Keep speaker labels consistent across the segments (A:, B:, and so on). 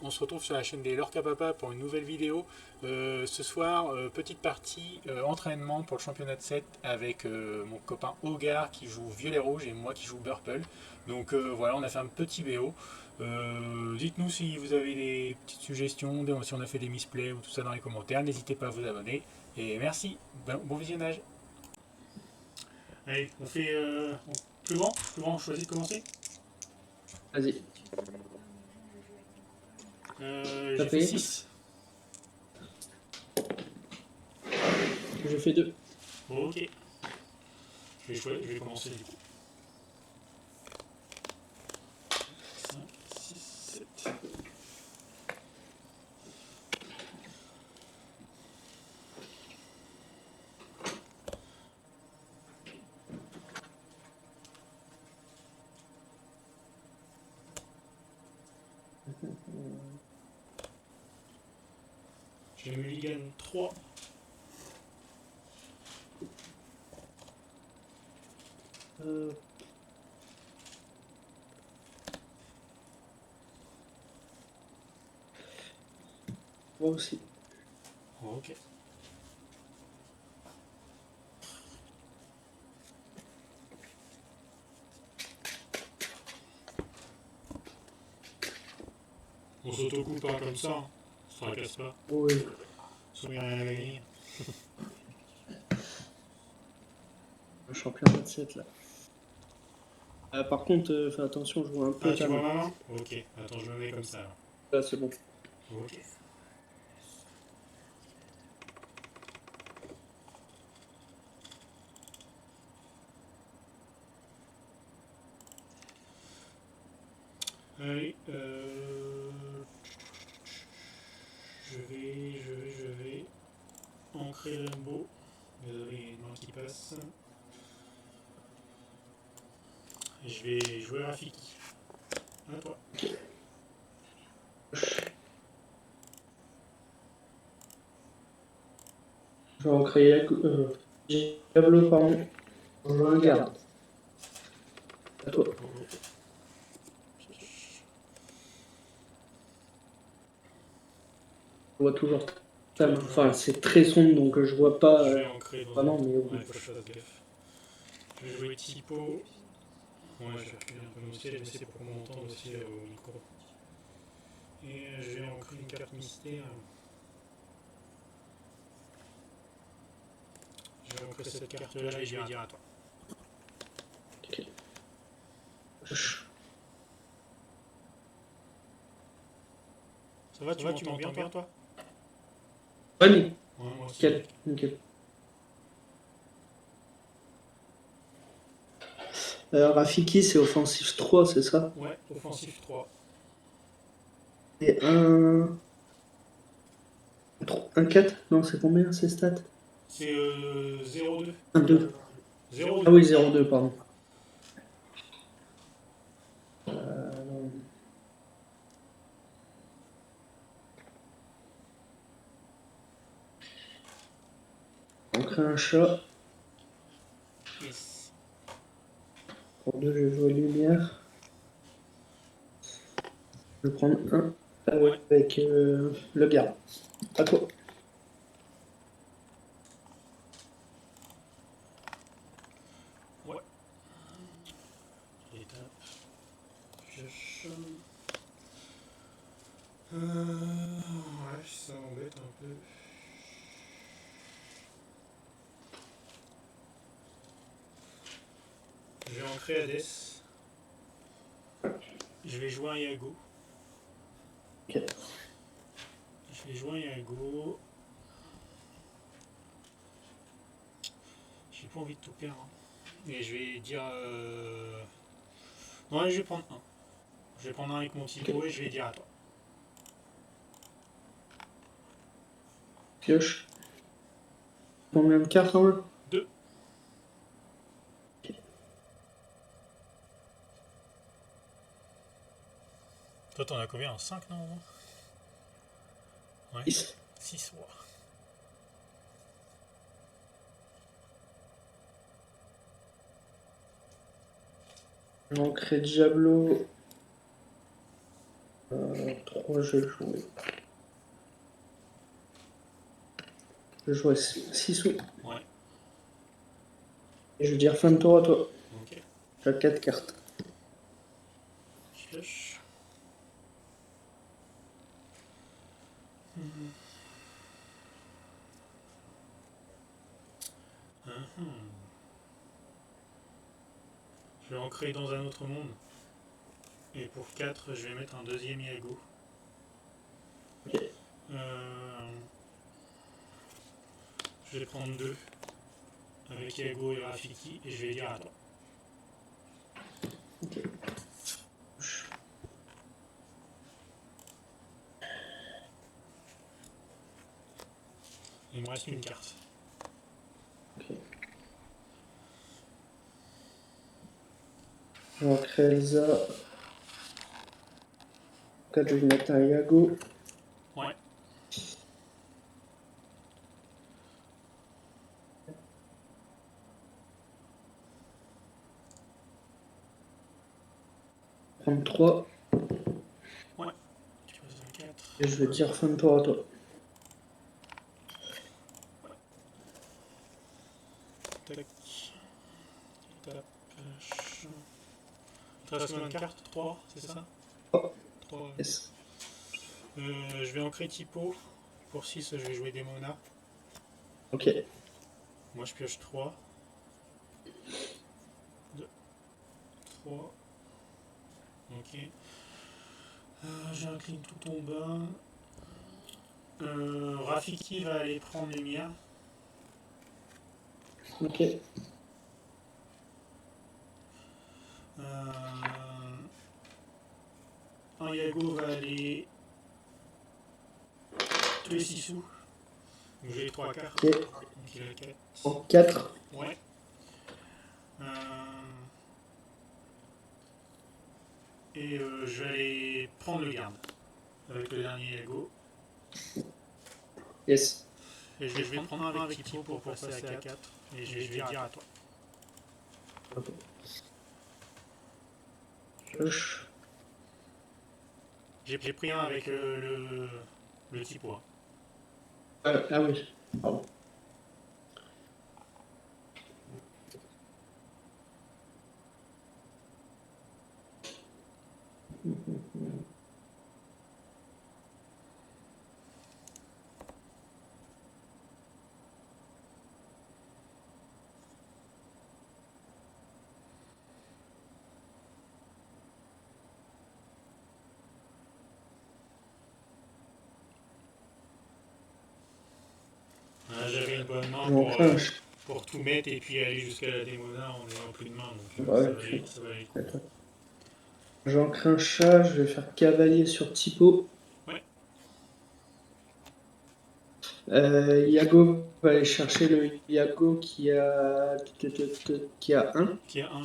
A: on se retrouve sur la chaîne des Lorca Papa pour une nouvelle vidéo. Ce soir, petite partie entraînement pour le championnat de 7 avec mon copain Hogar qui joue Violet Rouge et moi qui joue Purple. Donc voilà, on a fait un petit BO. Dites-nous si vous avez des petites suggestions, si on a fait des misplays ou tout ça dans les commentaires. N'hésitez pas à vous abonner. Et merci, bon visionnage. Allez, on fait plus grand, on choisit de commencer.
B: Vas-y.
A: J'ai fait 6.
B: Je fais 2.
A: Ok. Je vais commencer du coup. 5, 6, 7. J'ai mulligan 3.
B: Moi aussi.
A: Ok. On s'autocoupe pas comme ça, hein. Ça tracasse pas.
B: Oui.
A: Sauf qu'il n'y a rien à gagner.
B: Le championnat de 7 là. Par contre, fais attention, je vois un peu.
A: Ah, tu vois ma main? Ok. Attends, je me mets comme ça.
B: Là, c'est bon.
A: Ok. Allez, je vais ancrer Rimbaud. Désolé, il y a une main qui passe. Et je vais jouer Rafiki. À toi.
B: Je vais en créer Diablo, pardon. Je regarde. À toi. Je vois toujours ta main. Enfin, c'est très sombre donc je vois pas.
A: Je vais ancrer dans
B: Vraiment, mais
A: ouais, faut que je fasse gaffe. Je vais jouer typo. Ouais, je vais reculer un peu mon siège, mais c'est pour qu'on m'entende aussi au micro. Et je vais ancrer une carte mystère. Je vais ancrer cette carte là et je vais dire à toi.
B: Ok.
A: Ça va, tu m'entends bien toi?
B: Ouais,
A: ouais, moi aussi.
B: nickel. Nickel. Rafiki, c'est offensif 3, c'est ça?
A: Ouais, offensif 3.
B: Et un 4? Non, c'est combien ces stats?
A: C'est 0,2.
B: Un 2.
A: 0,2.
B: Ah oui, 0,2, pardon. On crée un chat.
A: Yes.
B: Pour 2, je vais jouer lumière. Je vais prendre un avec le garde. À toi.
A: Ouais. Étape. Pioche. Ouais, ça m'embête un peu. Je vais ancrer Hades. Je vais jouer un Yago.
B: Ok.
A: Je vais jouer un Yago. J'ai pas envie de tout perdre. Hein. Et je vais dire. Non, allez, je vais prendre un. Je vais prendre un avec mon typo et je vais dire à toi.
B: Pioche. Combien de cartes en jeu?
A: 2. Toi, t'en as combien? 5 non? Ouais.
B: 6.
A: 6, ouais.
B: On crée Diablo. 3, je vais jouer. Je vais jouer 6 sous.
A: Ouais.
B: Et je vais dire fin de tour à toi.
A: Ok.
B: Tu as 4 cartes.
A: Pioche. Je vais en créer dans un autre monde. Et pour 4, je vais mettre un deuxième Iago.
B: Ok.
A: Je vais prendre 2 avec Iago et Rafiki et je vais dire à toi.
B: Ok.
A: Il me reste une carte.
B: Ok. Je vais créer Elsa. 4, je vais mettre un Iago.
A: Ouais.
B: Prendre 3.
A: Ouais. Tu passes un 4.
B: Et je vais dire fin de tour à toi.
A: Tac. Tape. Il te reste combien de cartes 3, c'est ça
B: 3.
A: 3.
B: Yes.
A: Je vais ancrer typo. Pour 6, je vais jouer des monas.
B: Ok.
A: Moi, je pioche 3. 2. 3. Ok. J'incline tout en bas. Rafiki va aller prendre lumière.
B: Ok.
A: Un Iago va aller tuer 6 sous. Donc j'ai 3 cartes.
B: Ok.
A: Donc il a 4.
B: En 4.
A: Ouais. Et je vais aller prendre le garde avec le dernier Iago.
B: Yes.
A: Et je vais prendre un avec Tipo pour passer à 4. Et je vais dire à toi.
B: Ok. Pioche.
A: J'ai pris un avec le Tipo.
B: Ah oui. Pardon.
A: J'avais une bonne main pour tout mettre et puis aller jusqu'à la démona en n'ayant plus de main. Donc
B: Ouais,
A: ça va aller cool.
B: J'ancre un chat, je vais faire cavalier sur Tipo.
A: Ouais.
B: Iago va aller chercher le Iago qui a 1.
A: Qui a un.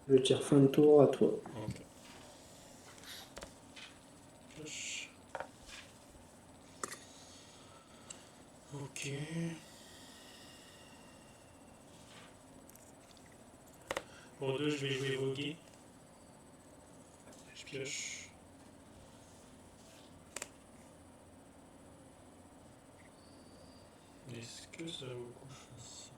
B: Je vais dire fin de tour à toi.
A: Ok. Pioche. Ok. Pour 2, je vais jouer voguer. Je pioche. Est-ce que ça vaut le coup que je fasse ça?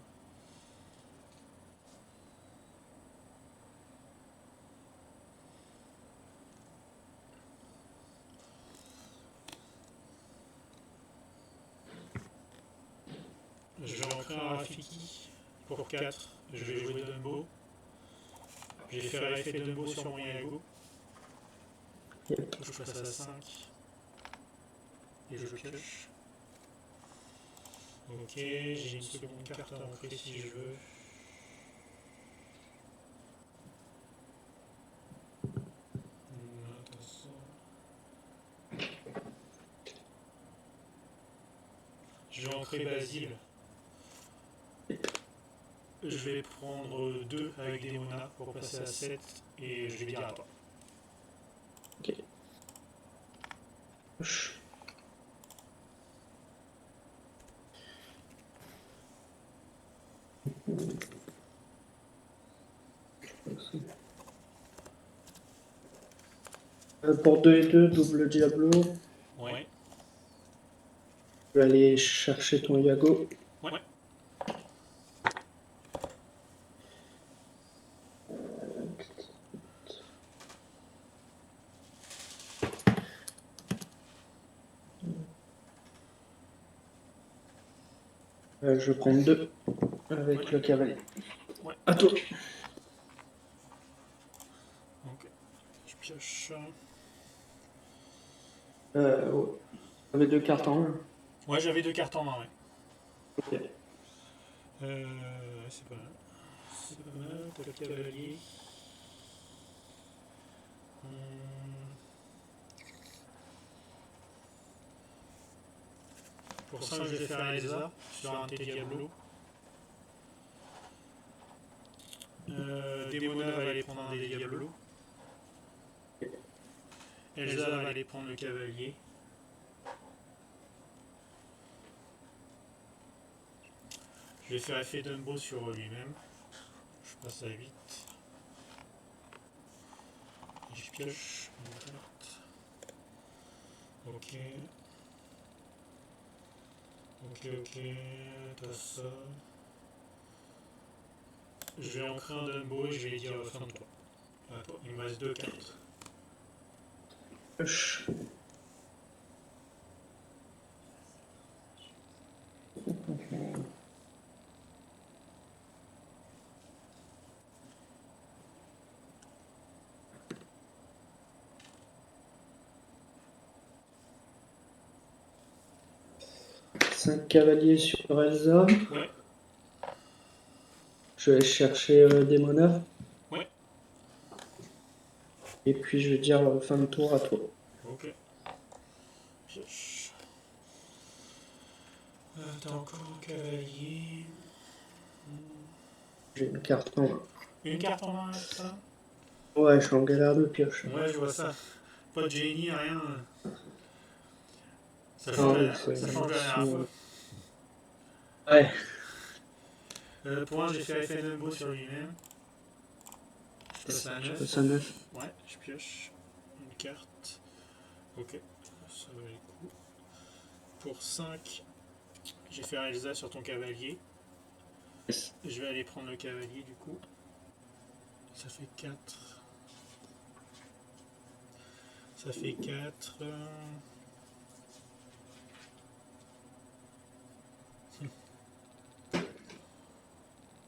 A: Je vais ancrer un Rafiki pour 4. Je vais jouer Dumbo. Je vais faire effet Dumbo sur mon Iago.
B: Yep.
A: Je passe à 5. Et je pioche. Ok, j'ai une seconde carte à ancrer si je veux. Attention. Je vais ancrer Basile. Je vais prendre 2 avec des monas pour passer à 7 et je vais dire à toi.
B: Ok. Pioche. Pour 2 et 2, double Diablo.
A: Ouais.
B: Je vais aller chercher ton Yago.
A: Ouais.
B: Je prends 2 avec
A: Ouais.
B: le cavalier.
A: Ouais.
B: À toi.
A: Ok. Je pioche.
B: Ouais. J'avais 2 cartes en main.
A: Ouais, j'avais 2 cartes en main, ouais.
B: Ok.
A: C'est pas mal. C'est pas mal. T'as le cavalier. Hum, Pour ça, je vais faire Elsa sur un T Diablo. Demona va aller prendre un des Diablos. Elsa va aller prendre le cavalier. Je vais faire effet Dumbo sur lui-même. Je passe à 8. Et je pioche une carte. Ok. Ok. T'as ça. Je vais ancrer un Dumbo et je vais dire fin de tour. Attends, il me reste 2 cartes.
B: Pioche. Cinq cavaliers sur Elsa.
A: Ouais.
B: Je vais chercher Demona.
A: Ouais.
B: Et puis je vais dire fin de tour à toi.
A: Ok. Pioche. T'as encore un cavalier.
B: J'ai une carte en main.
A: Une carte en main, ça.
B: Ouais, je suis en galère de pioche.
A: Ouais, je vois ça. Pas de génie, rien. Ça
B: Ah
A: change,
B: oui,
A: ça change de la dernière fois.
B: Ouais.
A: Pour un, j'ai fait effet Dumbo sur lui-même. Je passe à 9.
B: passe à 9.
A: Ouais, je pioche une carte. Ok, ça va les coups. Pour 5, j'ai fait Elsa sur ton cavalier. Je vais aller prendre le cavalier du coup. Ça fait 4. Ça fait 4.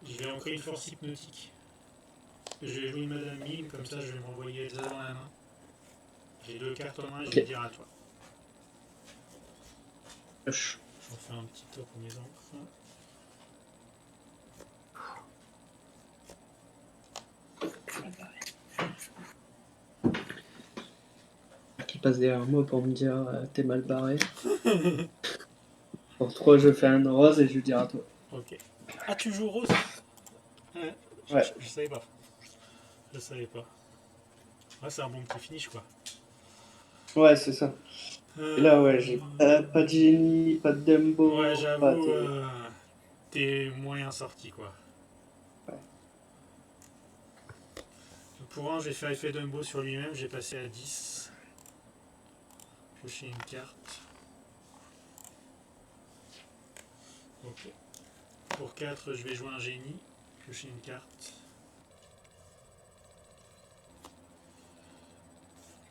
A: Je vais ancrer une force hypnotique. Je vais jouer une Madame Mime, comme ça je vais m'envoyer Elsa dans la main. J'ai 2 cartes en main, je vais dire à toi.
B: Pioche.
A: Je refais un petit top pour mes encres.
B: Qui passe derrière moi pour me dire t'es mal barré. Pour 3, je fais un rose et je lui dire à toi.
A: Ok. Ah, tu joues rose? Ouais.
B: Ouais.
A: Je savais pas. Je savais pas. Ouais, c'est un bon petit finish quoi.
B: Ouais, c'est ça. Et là, ouais, j'ai pas de génie, pas de Dumbo.
A: Ouais,
B: Pas
A: j'avoue,
B: de...
A: t'es moyen sorti quoi.
B: Ouais.
A: Pour un, j'ai fait effet Dumbo sur lui-même, j'ai passé à 10. Piocher une carte. Ok. Pour 4, je vais jouer un génie. Piocher une carte.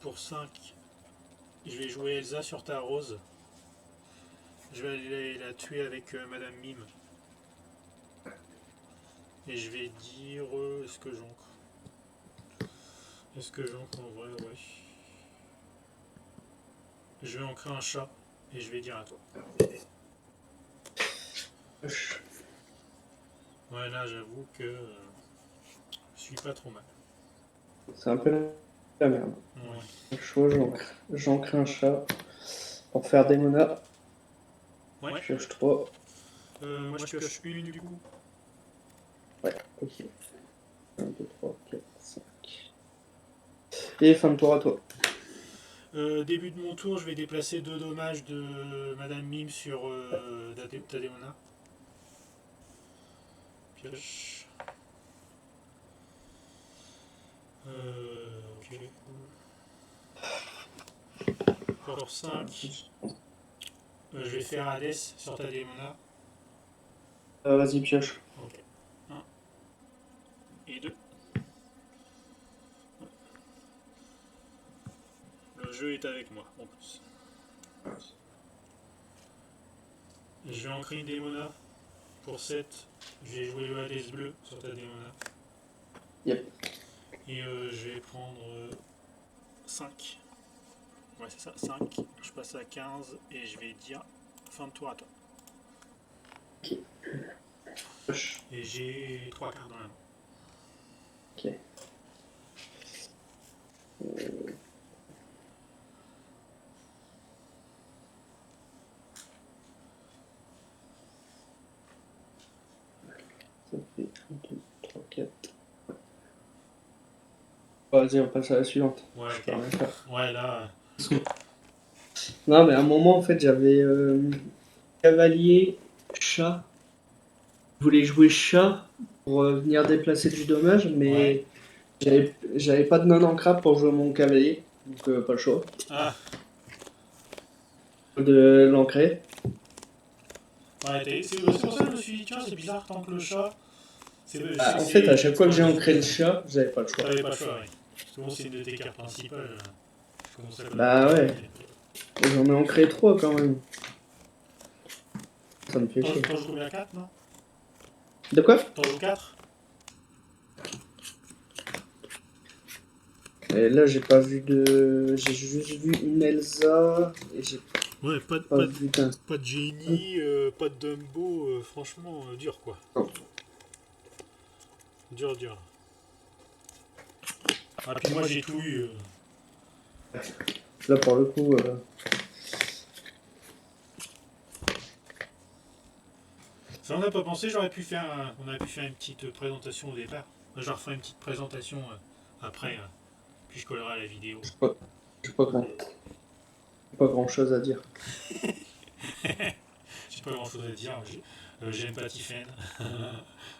A: Pour 5, je vais jouer Elsa sur ta rose. Je vais aller la tuer avec Madame Mime. Et je vais dire. Est-ce que j'ancre? Est-ce que j'ancre en vrai? Ouais. Je vais ancrer un chat. Et je vais dire à toi.
B: Pioche.
A: Ouais, là, j'avoue que je suis pas trop mal.
B: C'est un peu la merde.
A: Ouais.
B: Chaud, j'ancre un chat pour faire des monas.
A: Ouais.
B: Je pioche 3.
A: Moi, je pioche une du coup.
B: Ouais, ok. 1, 2, 3, 4, 5. Et fin de tour à toi.
A: Début de mon tour, je vais déplacer 2 dommages de Madame Mime sur Tadéona. Pioche. Ok. Pour 5, je vais faire Hades sur ta Démona.
B: Vas-y, pioche.
A: Ok. 1 et 2. Le jeu est avec moi en plus. Je vais ancrer une Démona. Pour 7, je vais jouer le Hades bleu sur ta Démona.
B: Yep.
A: Et je vais prendre 5. Ouais, c'est ça, 5. Je passe à 15 et je vais dire fin de tour à toi.
B: Ok. Pioche.
A: Et j'ai 3 cartes dans la main.
B: Ok. Ça fait 1, 2, 3, 4. Vas-y, on passe à la suivante.
A: Ouais,
B: Je peux rien faire.
A: Ouais, là.
B: Non, mais à un moment, en fait, j'avais cavalier, chat. Je voulais jouer chat pour venir déplacer du dommage, mais j'avais pas de non-ancrable pour jouer mon cavalier. Donc, pas le choix
A: Ah,
B: de l'ancrer.
A: ouais, c'est pour ça que je me suis dit, tiens, c'est bizarre tant que le chat.
B: En fait, à chaque fois que j'ai ancré le chat, j'avais pas le choix.
A: T'avais pas le choix, oui. Parce que bon, c'est une de tes cartes principales. Je commence à
B: Bah ouais. Et j'en ai ancré 3 quand même. Ça me fait chier.
A: T'en joues combien 4, non?
B: De quoi?
A: T'en joues 4?
B: Et là, j'ai pas vu de. J'ai juste vu une Elsa. Et j'ai
A: Ouais,
B: pas vu d'un.
A: pas de génie, pas de Dumbo, franchement, dur quoi.
B: Non.
A: Dur. Ah, puis moi j'ai tout eu.
B: Là, pour le coup.
A: Ça, on n'a pas pensé, on aurait pu faire une petite présentation au départ. Je referai une petite présentation après, puis je collerai la vidéo.
B: J'ai pas grand chose à dire.
A: J'ai pas grand chose à dire. J'aime pas Tiffen.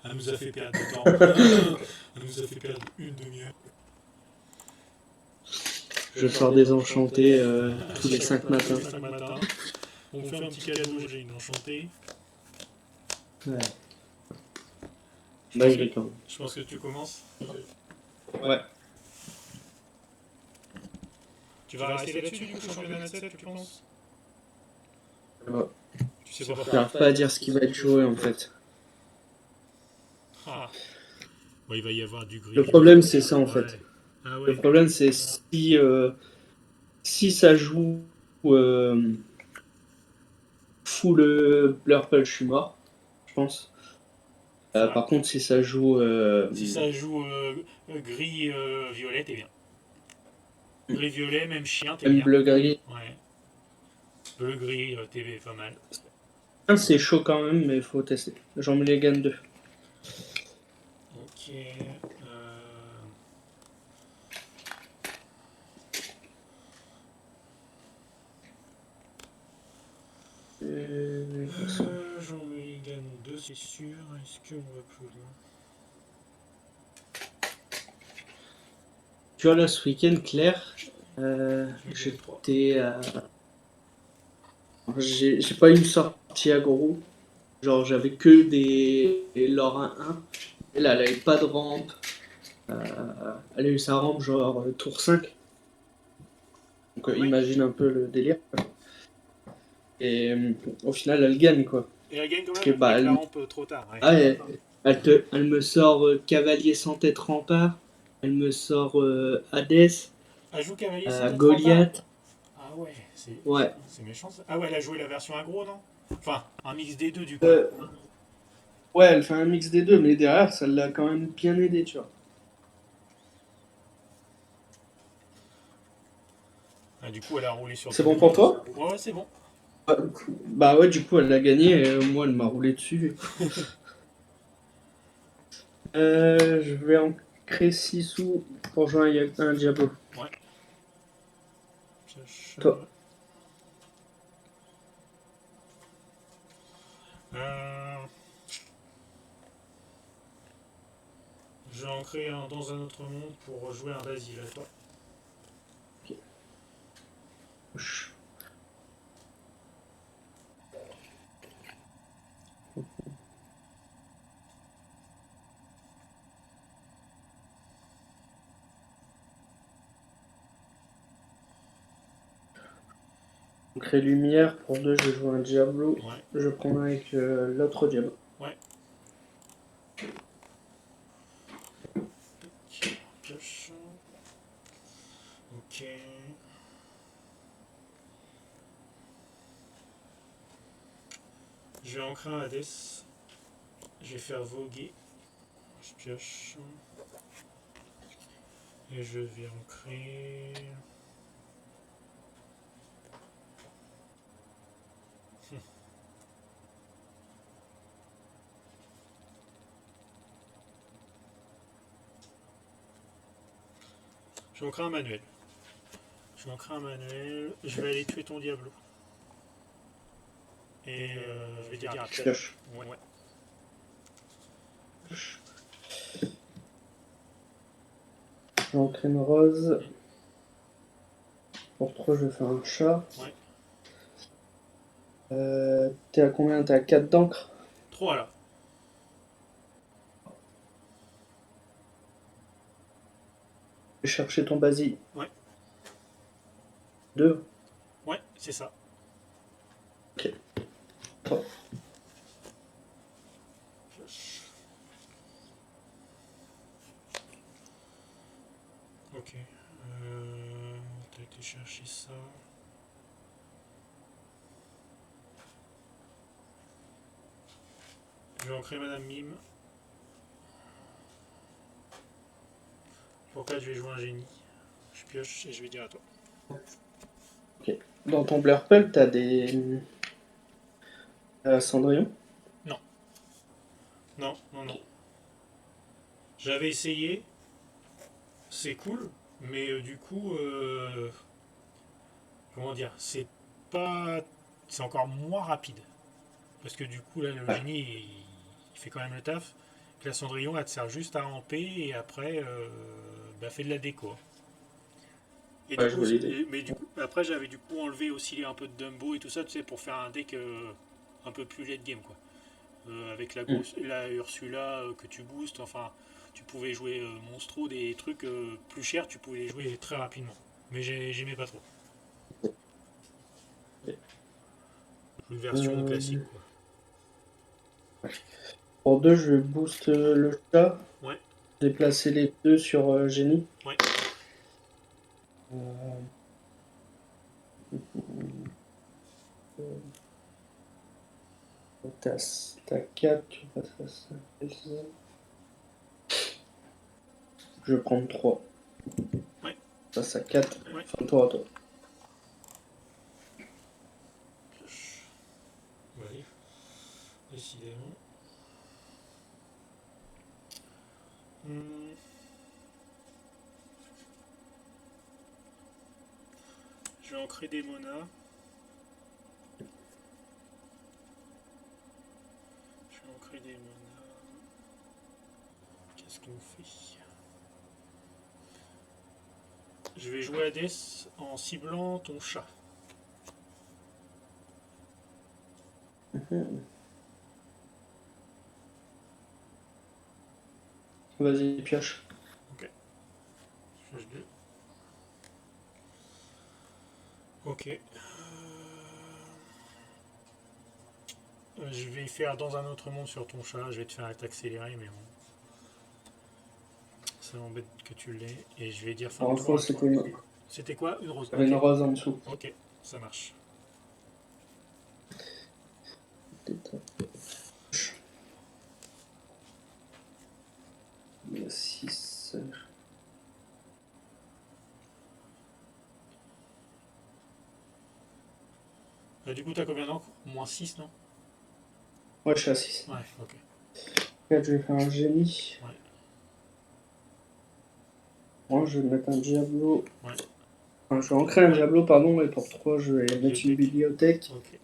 A: Elle nous a fait perdre du temps. Elle nous a fait perdre une demi-heure.
B: Je sors des enchantés tous les 5 matins.
A: 5 matins. On fait un petit cadeau, j'ai une enchantée.
B: Ouais.
A: Je pense que tu commences.
B: Ouais.
A: Tu vas rester là-dessus du coup, championnat 7, tu penses?
B: Ouais.
A: Tu sais pas.
B: J'arrive pas à dire ce qui va être joué en fait.
A: Ah. Ouais, il va y avoir du gris.
B: Le problème, c'est ça en fait.
A: Ouais. Ah
B: Le
A: ouais.
B: problème, c'est si ça joue full Blurple, je suis mort, je pense.
A: Ouais.
B: Par contre, si ça joue.
A: Si ça joue gris violet, t'es bien. Gris violet, même chien, t'es
B: Même
A: bien.
B: bleu-gris.
A: Ouais. Bleu gris, t'es pas mal.
B: C'est chaud quand même, mais il faut tester. J'en mets les gaines 2.
A: Ok. J'en mets gagne 2, c'est sûr. Est-ce qu'on va plus loin?
B: Tu vois, là, ce week-end, Claire, j'étais. J'ai pas eu une sortie aggro. Genre, j'avais que des lore 1-1. Et là, elle avait pas de rampe. Elle a eu sa rampe, genre tour 5. Donc, imagine un peu le délire. Et au final, elle gagne, quoi.
A: Et elle gagne quand
B: Parce
A: même
B: que, bah,
A: avec
B: elle,
A: la rampe trop tard. Ouais.
B: ah, elle me sort cavalier sans tête rempart. Elle me sort Hadès,
A: Elle joue cavalier sans être
B: Goliath.
A: Ah ouais,
B: Ouais.
A: c'est méchant ça. Ah ouais, elle a joué la version aggro, non? Enfin, un mix des deux du coup.
B: Ouais, elle fait un mix des deux, mais derrière, ça l'a quand même bien aidé, tu vois.
A: Ah, du coup, elle a roulé sur.
B: C'est bon pour toi?
A: Ouais, c'est bon.
B: Bah ouais, du coup, elle l'a gagné et moi, elle m'a roulé dessus. Je vais en créer 6 sous pour jouer un Diablo.
A: Ouais.
B: Toi.
A: Je vais en créer un dans un autre monde pour jouer un Basile à toi.
B: Ok. On crée lumière. Pour 2, je vais jouer un Diablo.
A: Ouais.
B: Je prends avec l'autre Diablo.
A: Ouais. Pioche. Ok. Je vais ancrer un Hades. Je vais faire voguer. Je pioche. Et je vais ancrer. Je vais ancrer un manuel. Je vais ancrer un manuel. Je vais aller tuer ton Diablo. Et je vais dire à
B: Pioche.
A: Ouais.
B: J'en crée une rose. Pour 3, je vais faire un chat.
A: Ouais.
B: T'es à combien? T'es à 4 d'encre?
A: 3 là.
B: Je vais chercher ton basile.
A: Ouais.
B: 2.
A: Ouais, c'est ça.
B: Ok. 3.
A: Ok. T'as été chercher ça. Je vais ancrer Madame Mime. Pour 4, je vais jouer un génie. Je pioche et je vais dire à toi.
B: Ok. Dans ton Blurple, t'as des. Cendrillon?
A: Non. Non, non, non. J'avais essayé. C'est cool. Mais du coup, comment dire, c'est pas. C'est encore moins rapide. Parce que du coup, là, le
B: Ouais.
A: génie, il fait quand même le taf. Que la Cendrillon, elle te sert juste à ramper et après, bah, fait de la déco. Et du
B: Ouais, je
A: coup,
B: vois l'idée.
A: mais du coup, après, j'avais du coup enlevé aussi un peu de Dumbo et tout ça, tu sais, pour faire un deck un peu plus late game, quoi. Avec
B: Hmm.
A: la Ursula que tu boostes, enfin, tu pouvais jouer Monstro, des trucs plus chers, tu pouvais les jouer très rapidement. Mais j'aimais pas trop. Une version classique,
B: Euh,
A: quoi.
B: Pour 2, je booste le chat.
A: Ouais,
B: Déplacer les deux sur génie.
A: ouais.
B: Euh, T'as 4, tu passes à 5. Je vais prendre 3.
A: Ouais,
B: Passe à 4.
A: ouais.
B: Fin de tour à toi.
A: Oui, décidément. Hmm. Je vais ancrer des monas. Je vais ancrer des monas. Qu'est-ce qu'on fait? Je vais jouer Hades en ciblant ton chat.
B: Mhm. Vas-y, pioche.
A: Ok. Pioche 2. Ok. Je vais faire dans un autre monde sur ton chat. Je vais te faire être accéléré, mais bon. Ça m'embête que tu l'aies. Et je vais dire fin
B: En
A: de tour
B: trop,
A: à toi.
B: c'était une...
A: C'était quoi? Une rose.
B: Il y avait une
A: Ok.
B: rose en dessous.
A: Ok. Ça marche.
B: Il y a 6.
A: Du coup, t'as combien d'encre? Moins 6, non?
B: Ouais, je suis à 6.
A: Ouais, ok.
B: 4, je vais faire un génie.
A: Ouais,
B: Moi, je vais mettre un Diablo.
A: ouais.
B: Enfin, je vais en créer un
A: Ouais.
B: Diablo, pardon, et pour 3, je vais mettre une
A: Bibliothèque.
B: bibliothèque.
A: Ok.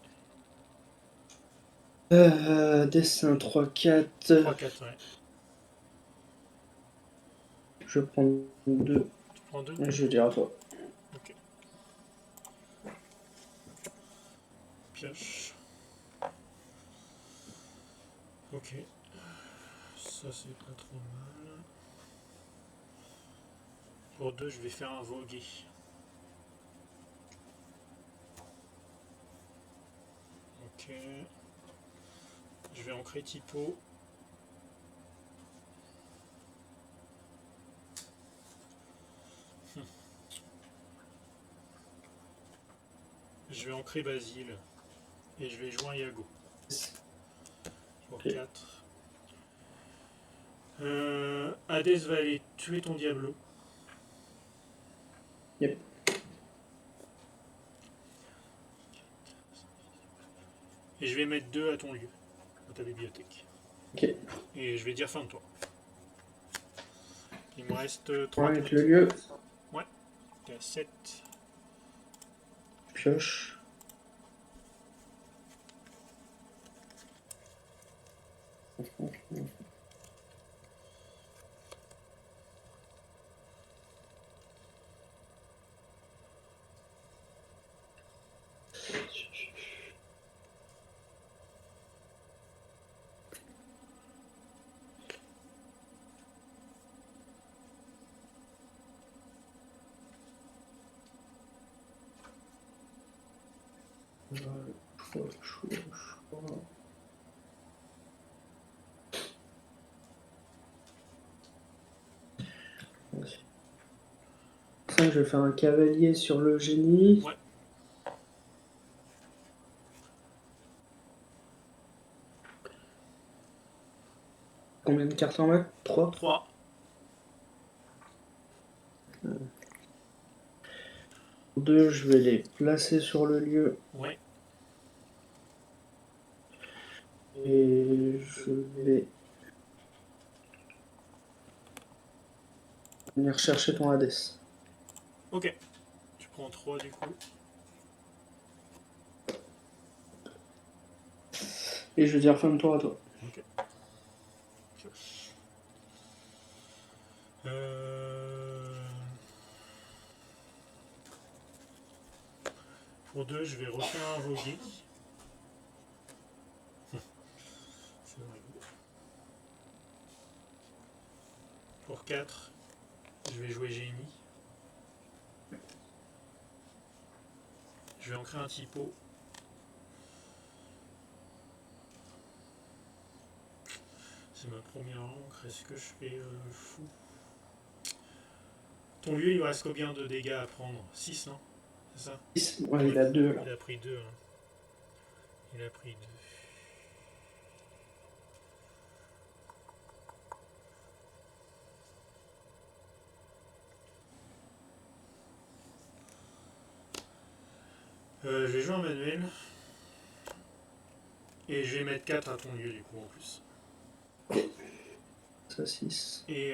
B: Dessin 3, 4.
A: 3-4, ouais.
B: Je vais prendre 2.
A: Tu prends 2.
B: Et je vais dire à toi.
A: Ok. Pioche. Ok. Ça, c'est pas trop mal. Pour 2, je vais faire un voguer. Ok. Je vais ancrer typo. Je vais ancrer Basile. Et je vais jouer un Yago. Pour
B: Ok.
A: 4. Hades va aller tuer ton Diablo.
B: Yep.
A: Et je vais mettre 2 à ton lieu, à ta bibliothèque.
B: Ok.
A: Et je vais dire fin de tour. Il me reste 3
B: Avec
A: cartes.
B: le lieu,
A: Ouais, t'es à 7.
B: pioche. Ça, je vais faire un cavalier sur le génie.
A: Ouais.
B: Combien de cartes en main? 3.
A: 3.
B: 2, je vais les placer sur le lieu.
A: Ouais.
B: Et je vais venir chercher ton Hades.
A: Ok. Tu prends 3 du coup.
B: Et je vais dire fin de tour à toi.
A: Ok. Euh... Pour 2, je vais refaire un voguer. C'est vrai. Pour 4, je vais jouer génie. Je vais ancrer un typo. C'est ma première encre. Est-ce que je fais fou? Ton lieu, il lui reste combien de dégâts à prendre? 6, non? C'est ça?
B: 6. Ouais, il a 2 là.
A: Il a pris 2. Hein. Il a pris 2. Je vais jouer un manuel. Et je vais mettre 4 à ton lieu du coup en plus.
B: Ça, 6.
A: Et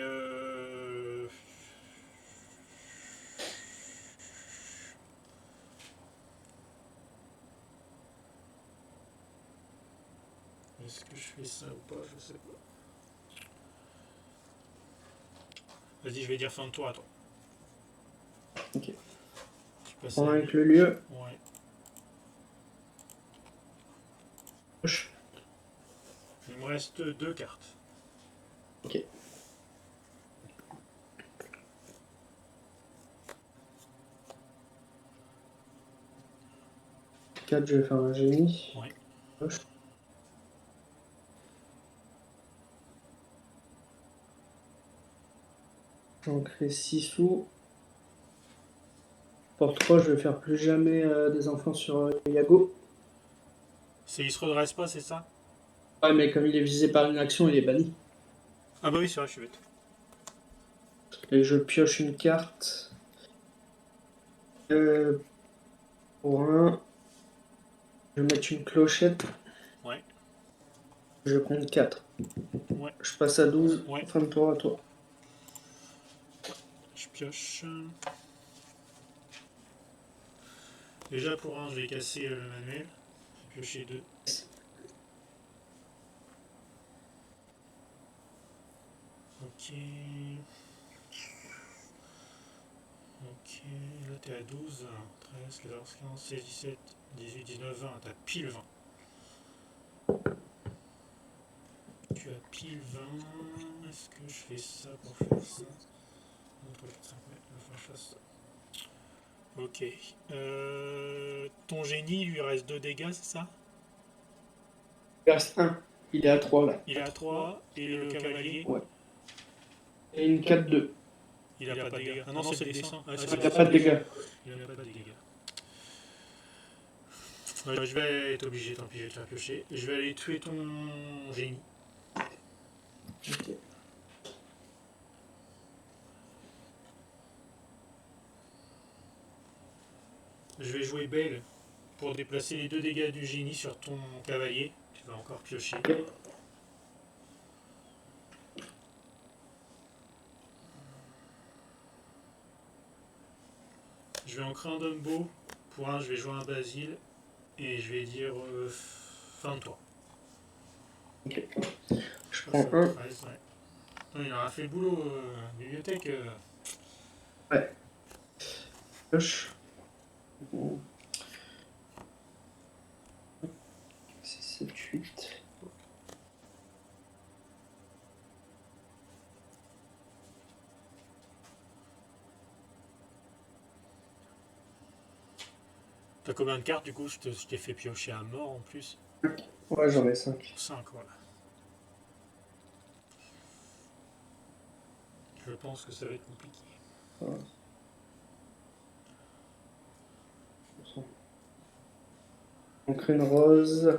A: est-ce que je fais ça ou pas? Je sais pas. Vas-y, je vais dire fin de tour à toi.
B: Ok.
A: Tu passes
B: Prends
A: à
B: avec
A: 8.
B: le lieu.
A: Ouais.
B: Pioche.
A: Il me reste 2 cartes.
B: Ok. 4, je vais faire un génie.
A: Ouais.
B: Pioche. Donc les 6 sous. Pour 3, je vais faire plus jamais des enfants sur Yago.
A: Il se redresse pas, c'est ça?
B: Ouais, mais comme il est visé par une action, il est banni.
A: Ah bah oui, c'est vrai, je suis bête.
B: Et je pioche une carte. Pour un. Je vais mettre une clochette.
A: Ouais.
B: Je compte 4.
A: Ouais.
B: Je passe à 12.
A: Ouais.
B: Fin de tour à toi.
A: Je pioche. Déjà pour un, je vais casser le manuel. Je vais piocher 2. Ok. Ok. Là t'es à 12, 13, 14, 15, 16, 17, 18, 19, 20. T'as pile 20. Tu as pile 20. Est-ce que je fais ça pour faire ça? 1, 3, 4, 5, ouais, il va falloir que je fasse ça. Ok. Ton génie, il lui reste 2 dégâts, c'est ça?
B: Il reste un. Il est à 3 là.
A: Il est à 3 et le cavalier,
B: Ouais. Et une 4-2.
A: il a pas de dégâts. Ah non, c'est le dessin. Ah,
B: Il n'a pas de dégâts.
A: Il a pas de dégâts. Ouais, je vais être obligé, tant pis, je vais te faire piocher. Je vais aller tuer ton génie.
B: Ok.
A: Je vais jouer Belle pour déplacer les 2 dégâts du génie sur ton cavalier. Tu vas encore piocher.
B: Yep.
A: Je vais ancrer un Dumbo. Pour un, je vais jouer un Basile. Et je vais dire fin de tour.
B: Ok. Je
A: Ça
B: prends
A: fait
B: un.
A: 13, ouais. Non, il aura fait le boulot, bibliothèque.
B: Ouais. Pioche. Bon. 6, 7, 8.
A: T'as combien de cartes du coup? Je t'ai fait piocher à mort en plus.
B: Ouais, j'en ai 5.
A: 5, voilà. Je pense que ça va être compliqué.
B: Ouais. Donc une rose.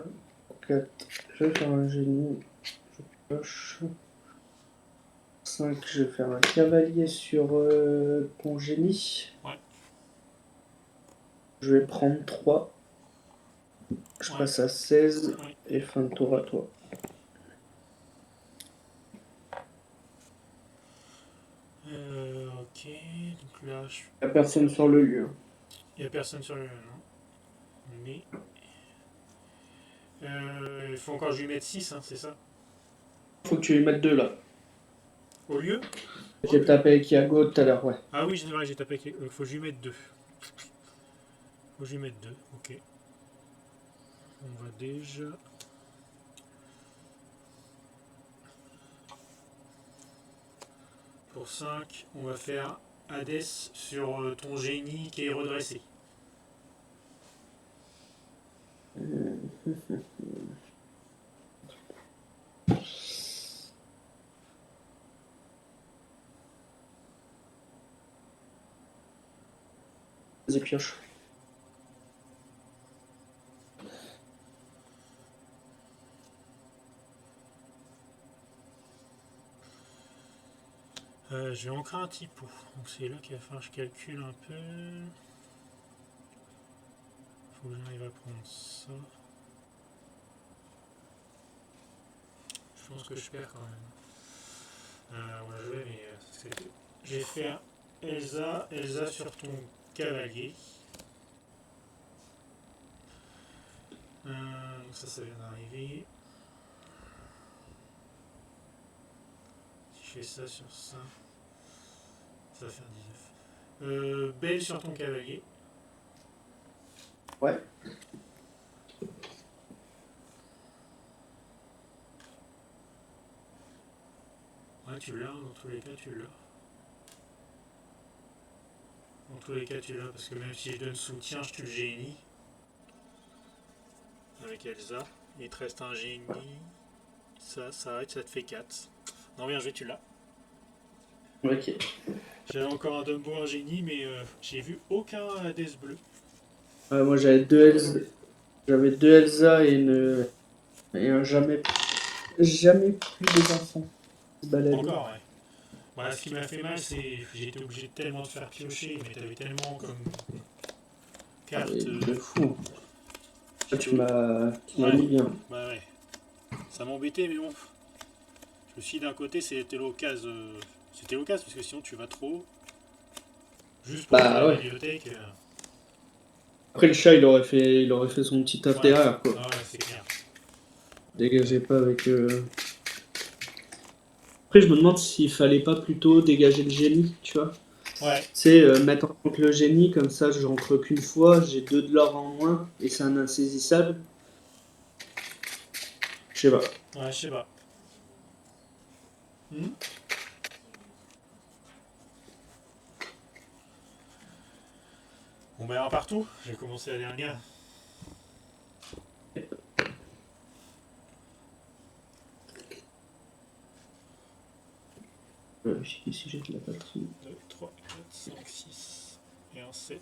B: 4. Je vais faire un génie. Je pioche. 5. Je vais faire un cavalier sur ton génie.
A: Ouais.
B: Je vais prendre 3. Je
A: Ouais.
B: passe à 16.
A: Ouais.
B: Et fin de tour à toi.
A: Ok, donc là,
B: Il n'y a personne sur le lieu.
A: il n'y a personne sur le. Non. Mais. Il faut encore que je lui mette 6, hein, c'est ça?
B: Faut que tu lui mettes 2 là.
A: Au lieu?
B: J'ai tapé avec Iago tout à l'heure, ouais.
A: Ah oui, c'est vrai, j'ai tapé. Faut que je lui mette 2. Faut que je lui mette 2, ok. On va déjà. Pour 5, on va faire Hades sur ton génie qui est redressé.
B: Vas-y, pioche.
A: Je vais ancrer un typo. Donc c'est là qu'il va falloir que je calcule un peu. Faut que j'arrive à prendre ça. Je pense que je perds quand même. On va jouer, mais je vais faire Elsa sur ton cavalier. Donc ça vient d'arriver. Si je fais ça sur ça, ça va faire 19. Belle sur ton cavalier.
B: Ouais.
A: Ouais, tu l'as, dans tous les cas, tu l'as. Dans tous les cas, tu l'as, parce que même si je donne soutien, je tue le génie. Avec Elsa. Il te reste un génie. Ça arrête, ça te fait 4. Non, bien joué, tu l'as.
B: Ok.
A: J'avais encore un Dumbo, un génie, mais j'ai vu aucun Hades bleu.
B: Moi j'avais 2 Elsa. J'avais 2 Elsa et un jamais plus des enfants.
A: Encore, ouais. Voilà, ce qui m'a fait mal, c'est j'ai été obligé de tellement te faire piocher, mais t'avais tellement comme carte.
B: De fou. Tu
A: Ouais,
B: m'as mis bien.
A: bah ouais. Ça m'embêtait, mais bon. Je me suis dit d'un côté, c'était l'occasion. C'était l'occasion, parce que sinon tu vas trop. Juste pour jouer
B: Bah
A: la
B: ouais.
A: bibliothèque.
B: Après le chat il aurait fait son petit taf
A: Ouais.
B: derrière quoi.
A: Ah ouais, c'est clair.
B: Dégagez pas avec. Après je me demande s'il fallait pas plutôt dégager le génie, tu vois.
A: Ouais.
B: C'est mettre en compte le génie, comme ça j'entre qu'une fois, j'ai 2 de l'or en moins et c'est un insaisissable. Je sais pas.
A: Ouais, je sais pas. On verra partout. J'ai commencé la dernière.
B: vérifier si j'ai de la batterie.
A: 2, 3, 4, 5, 6 et un 7.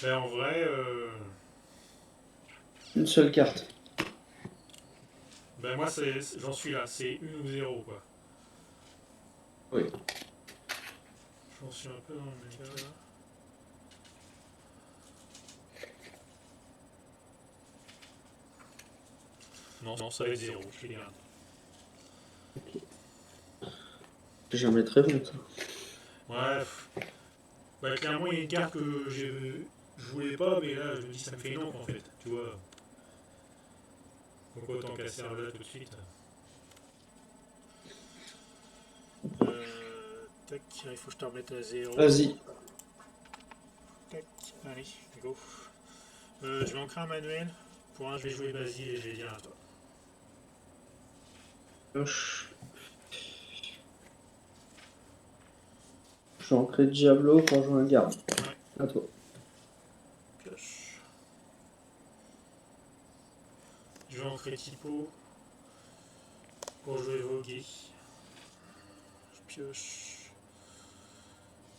A: Ben, en vrai,
B: Une seule carte.
A: ben moi j'en suis là, c'est 1 ou 0 quoi.
B: Oui.
A: J'en suis un peu dans le même cas. Non, ça va être 0, je regarde.
B: C'est jamais très bon ça.
A: Ouais, bah, clairement il y a une carte que je voulais pas, mais là je me dis ça me fait une encre en fait, tu vois. Donc autant casser là tout de suite. Tac, il faut que je te remette à 0.
B: Vas-y.
A: Tac, allez, go. Je vais ancrer un manuel. Pour un, je vais jouer Basile et je vais dire à toi.
B: Pioche. Je vais ancrer Diablo pour jouer un garde.
A: Ouais.
B: À toi.
A: Pioche. Je vais ancrer Typo pour jouer Vogué. Je pioche.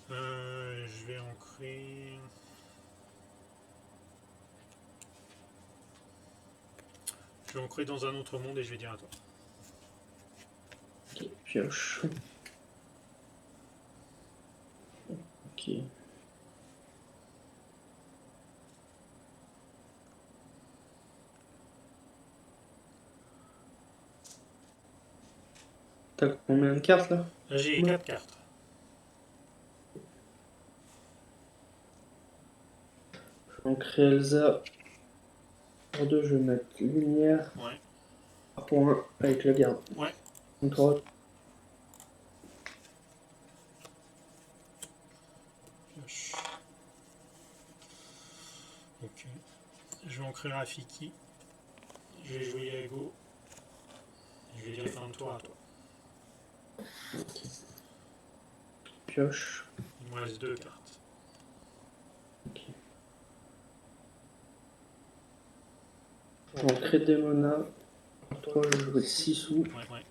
A: Je vais ancrer. Je vais ancrer dans un autre monde et je vais dire à toi.
B: Ok, pioche. Ok. T'as combien de cartes là?
A: Là j'ai 4 cartes.
B: Je vais ancrer Elsa. Pour 2, je vais mettre lumière.
A: Ouais.
B: Pour 1 avec le garde.
A: Ouais.
B: Contrôle.
A: Pioche. Ok. Je vais ancrer Rafiki. Je vais jouer Yago. Je vais dire fin de tour à toi.
B: Pioche.
A: Il me reste 2 cartes.
B: Ok. Je vais ancrer Demona. Pour 3, je vais jouer 6 sous.
A: Ouais.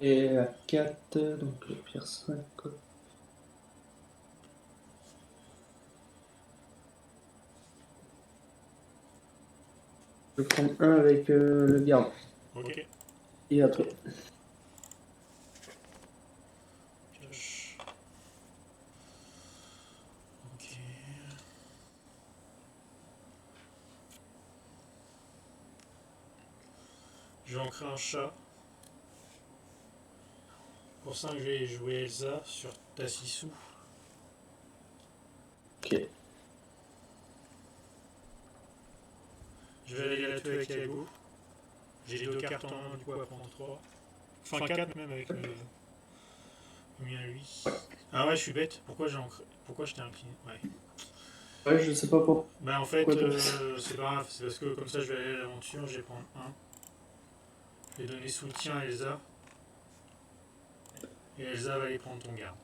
B: Et à 4, donc le pire 5. Je vais prendre 1 avec le garde.
A: Ok.
B: Et à toi.
A: Pioche. Ok. Je vais ancrer un chat. Pour ça, je vais jouer Elsa sur Tassissou.
B: Ok.
A: Je vais aller la tuer avec Yago. J'ai 2 cartes en main, du coup, à prendre 3. Enfin, 4 même avec le mien lui. Ah ouais, je suis bête. Pourquoi je t'ai incliné? Ouais.
B: Ouais, je sais pas pourquoi.
A: Bah en fait, c'est pas grave. C'est parce que comme ça, je vais aller à l'aventure. Je vais prendre 1. Je vais donner soutien à Elsa. Et Elsa va aller prendre ton garde.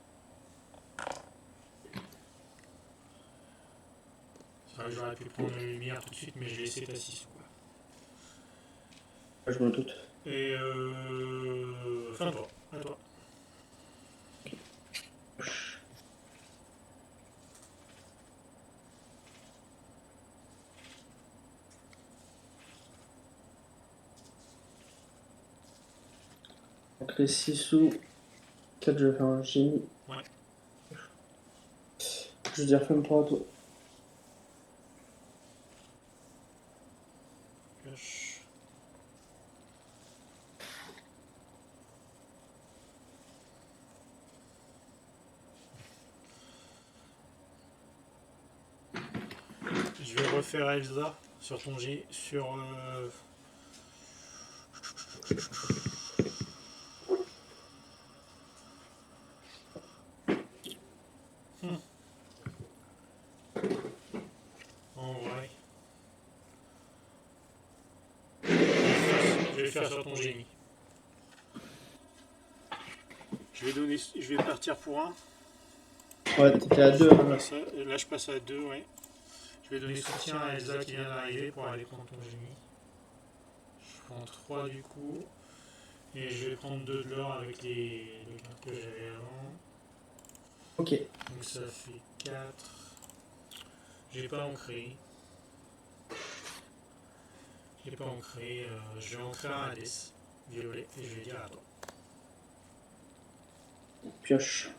A: C'est vrai que j'aurais pu prendre la lumière tout de suite, mais je vais laisser Tassissou.
B: Je me doute.
A: Et fin de tour. À toi.
B: Donc les 6 sous. 4, je vais faire un génie.
A: Ouais.
B: Je vais dire fin de tour à toi.
A: Pioche. Je vais refaire Elsa sur ton G. Sur. faire sur ton génie. Je vais partir pour un.
B: Ouais, t'étais à 2. Hein.
A: Là, je passe à 2, ouais. Je vais donner soutien à Elsa qui vient d'arriver pour aller prendre ton génie. Je prends 3 du coup. Et je vais prendre 2 de l'or avec les cartes que j'avais avant.
B: Ok.
A: Donc ça fait 4. J'ai pas ancré. Je vais ancrer un Hades violet et je vais dire à toi.
B: Pioche.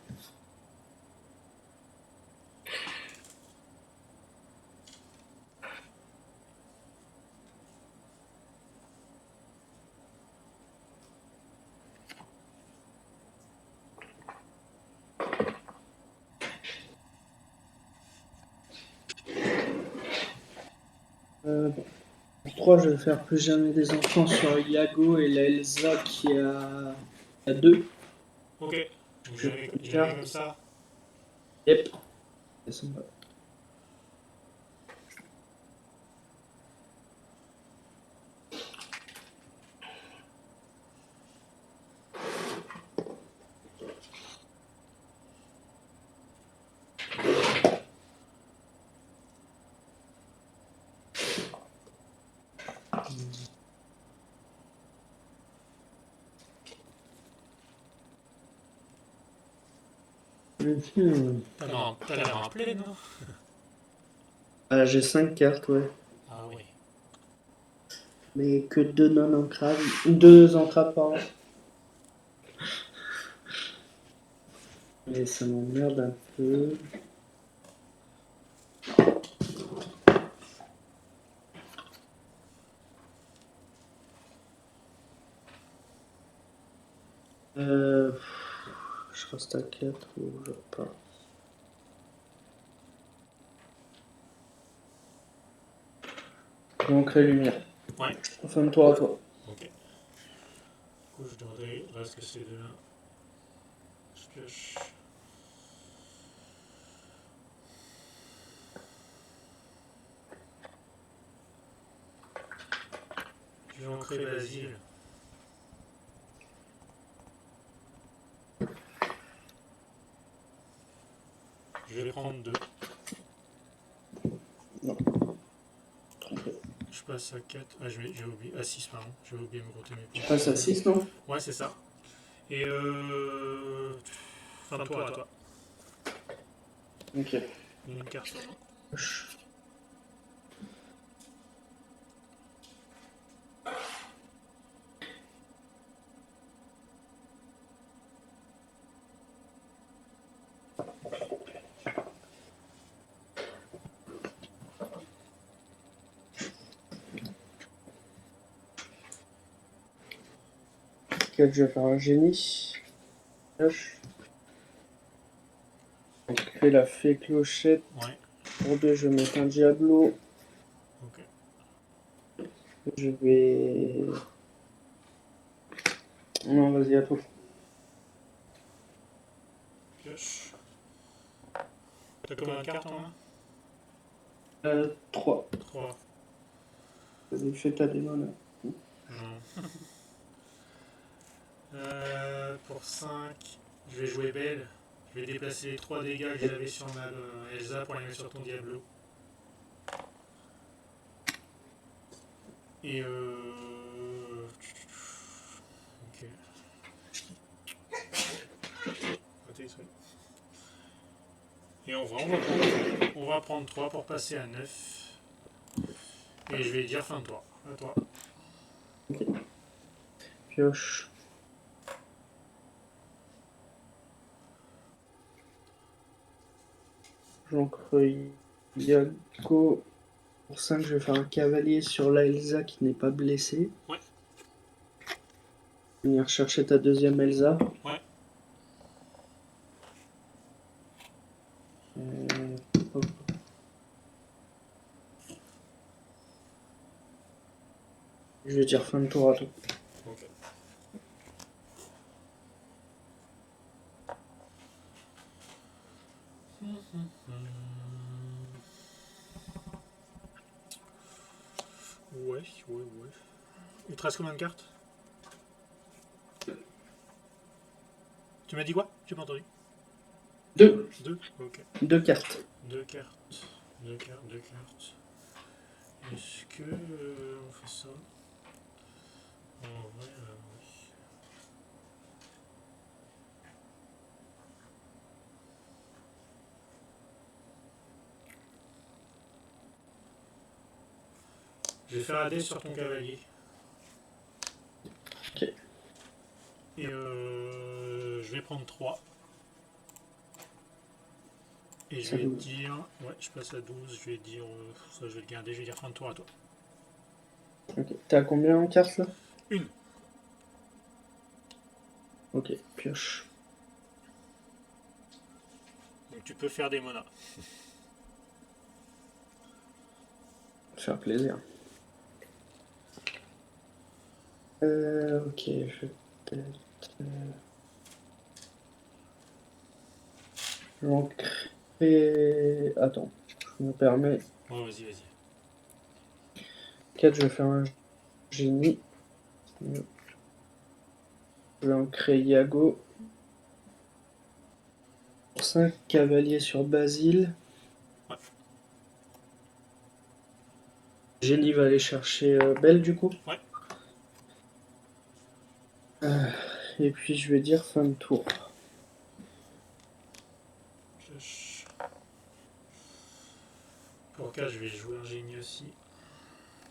B: Bon. Pour 3, je vais faire plus jamais des enfants sur Iago et la Elsa qui a 2.
A: Ok, donc jamais comme ça.
B: Yep. Ça sympa.
A: T'as la main pleine, non?
B: Ah, j'ai 5 cartes, ouais.
A: Ah oui.
B: Mais que 2 non ancrables. 2 ancrables, pardon. Mais ça m'emmerde un peu. Je reste à 4 ou je repars. Ancré lumière.
A: Ouais.
B: Fin de tour à toi.
A: Ok. Du coup, je devrais reste que ces deux-là. Je pioche. Je vais ancrer Basile. Je vais prendre 2.
B: Non.
A: Je passe à 4. Ah, j'ai oublié. À 6, pardon. J'ai oublié de me compter mes points.
B: Tu passes à 6, non?
A: Ouais, c'est ça. Et fin de tour à toi.
B: Ok.
A: Une carte.
B: Ok, je vais faire un génie. Pioche. Donc, fais la fée clochette.
A: Ouais.
B: Pour 2, je vais mettre un Diablo.
A: Ok.
B: Je vais. Non, vas-y, à toi.
A: Pioche. T'as combien de cartes en main?
B: 3.
A: 3.
B: Vas-y, fais ta démo là.
A: Non. Pour 5, je vais jouer Belle. Je vais déplacer les 3 dégâts que j'avais sur ma Elsa pour les mettre sur ton Diablo. Et ok. Et on va prendre 3 pour passer à 9. Et je vais dire fin de tour. À toi.
B: Pioche. J'ancre Iago. Pour 5, je vais faire un cavalier sur la Elsa qui n'est pas blessée.
A: Ouais.
B: Venir chercher ta deuxième Elsa.
A: Ouais.
B: Hop. Je vais dire fin de tour à toi.
A: Ok. Ouais. Il te reste combien de cartes? Tu m'as dit quoi? J'ai pas entendu.
B: Deux.
A: Deux. Ok.
B: Deux cartes.
A: Deux cartes. Deux cartes, deux cartes. Est-ce que on fait ça? En vrai, oui. Je vais faire AD sur ton cavalier.
B: Ok.
A: Et je vais prendre 3. Et je
B: Ça
A: vais
B: douze.
A: dire. Ouais, je passe à 12. Je vais dire. Ça, je vais le garder. Je vais dire fin de tour à toi.
B: Ok. T'as combien en cartes là?
A: Une.
B: Ok, pioche.
A: Donc tu peux faire des monas.
B: Faire plaisir. Ok, je vais peut-être. Je vais en créer. Attends, je me permets.
A: Ouais, vas-y, vas-y.
B: 4, je vais faire un génie. Je vais en créer Iago. 5 cavaliers sur Basile.
A: Ouais.
B: Génie va aller chercher Belle du coup.
A: Ouais.
B: Et puis je vais dire fin de tour.
A: Pioche. Pour 4, je vais jouer un génie aussi.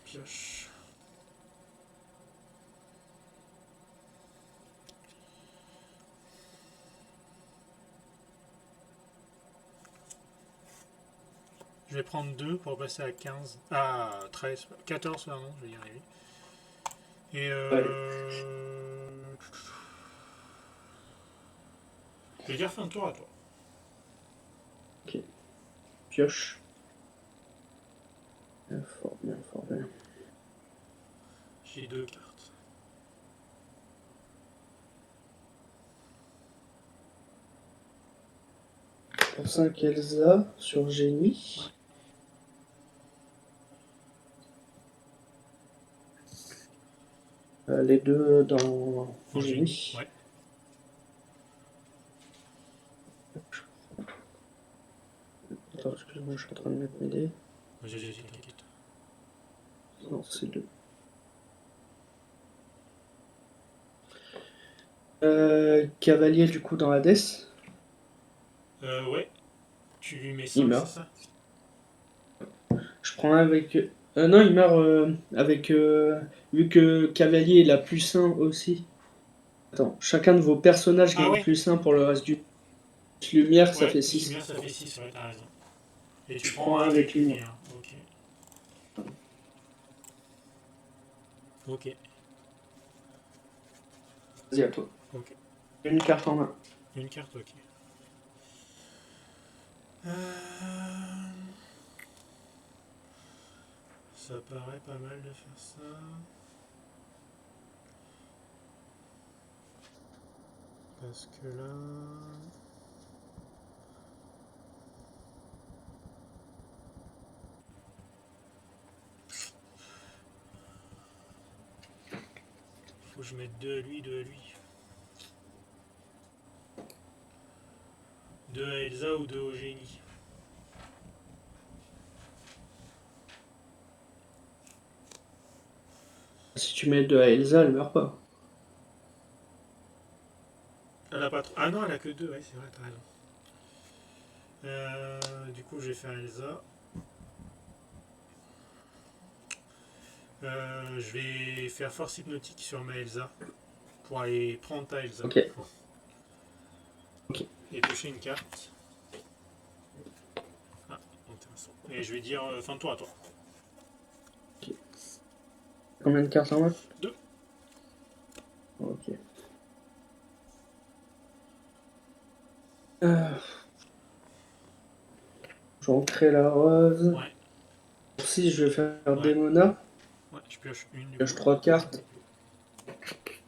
A: Pioche. Je vais prendre 2 pour passer à 15. Ah, 13. 14, pardon, je vais y arriver. Et je vais dire fin de tour à toi.
B: Ok. Pioche. Bien fort, bien fort, bien.
A: J'ai 2 cartes.
B: Pour 5 Elsa sur Génie. Les deux dans
A: En génie.
B: Génie.
A: Ouais.
B: Attends, excuse-moi, je suis en train de mettre mes dés.
A: Vas-y, t'inquiète.
B: Non, c'est 2. Cavalier du coup dans Hades.
A: Ouais. Tu lui mets
B: Il
A: 5, c'est
B: meurt.
A: ça?
B: Je prends un avec. Non, il meurt avec. Vu que Cavalier il a plus 1 aussi. Attends, chacun de vos personnages
A: Ah
B: gagne
A: ouais.
B: plus 1 pour le reste du. Lumière, ça
A: Ouais,
B: fait
A: plus
B: 6.
A: lumière, ça fait 6, ouais, t'as raison. Et tu
B: Je
A: prends
B: prends un
A: un avec
B: avec lumière.
A: lumière. Ok. Ok.
B: Vas-y, à toi.
A: Ok.
B: Une carte en main.
A: Une carte, ok. Ça paraît pas mal de faire ça. Parce que là. Faut que je mette 2 à lui, 2 à lui. 2 à Elsa ou 2 au génie.
B: Si tu mets 2 à Elsa, elle meurt pas.
A: Elle a pas trop. Ah non, elle a que 2, ouais, c'est vrai, t'as raison. Du coup, je vais faire Elsa. Je vais faire force hypnotique sur ma Elsa pour aller prendre ta Elsa.
B: Ok. Ok.
A: Et toucher une carte. Ah, intéressant. Et je vais dire fin de tour à toi.
B: Combien de cartes en main?
A: 2.
B: Ok. Euh... J'en crée la rose.
A: Ouais.
B: Pour 6, je vais faire
A: Ouais.
B: Démona.
A: Ouais, je pioche une du
B: Je pioche
A: coup.
B: 3 cartes. Ok.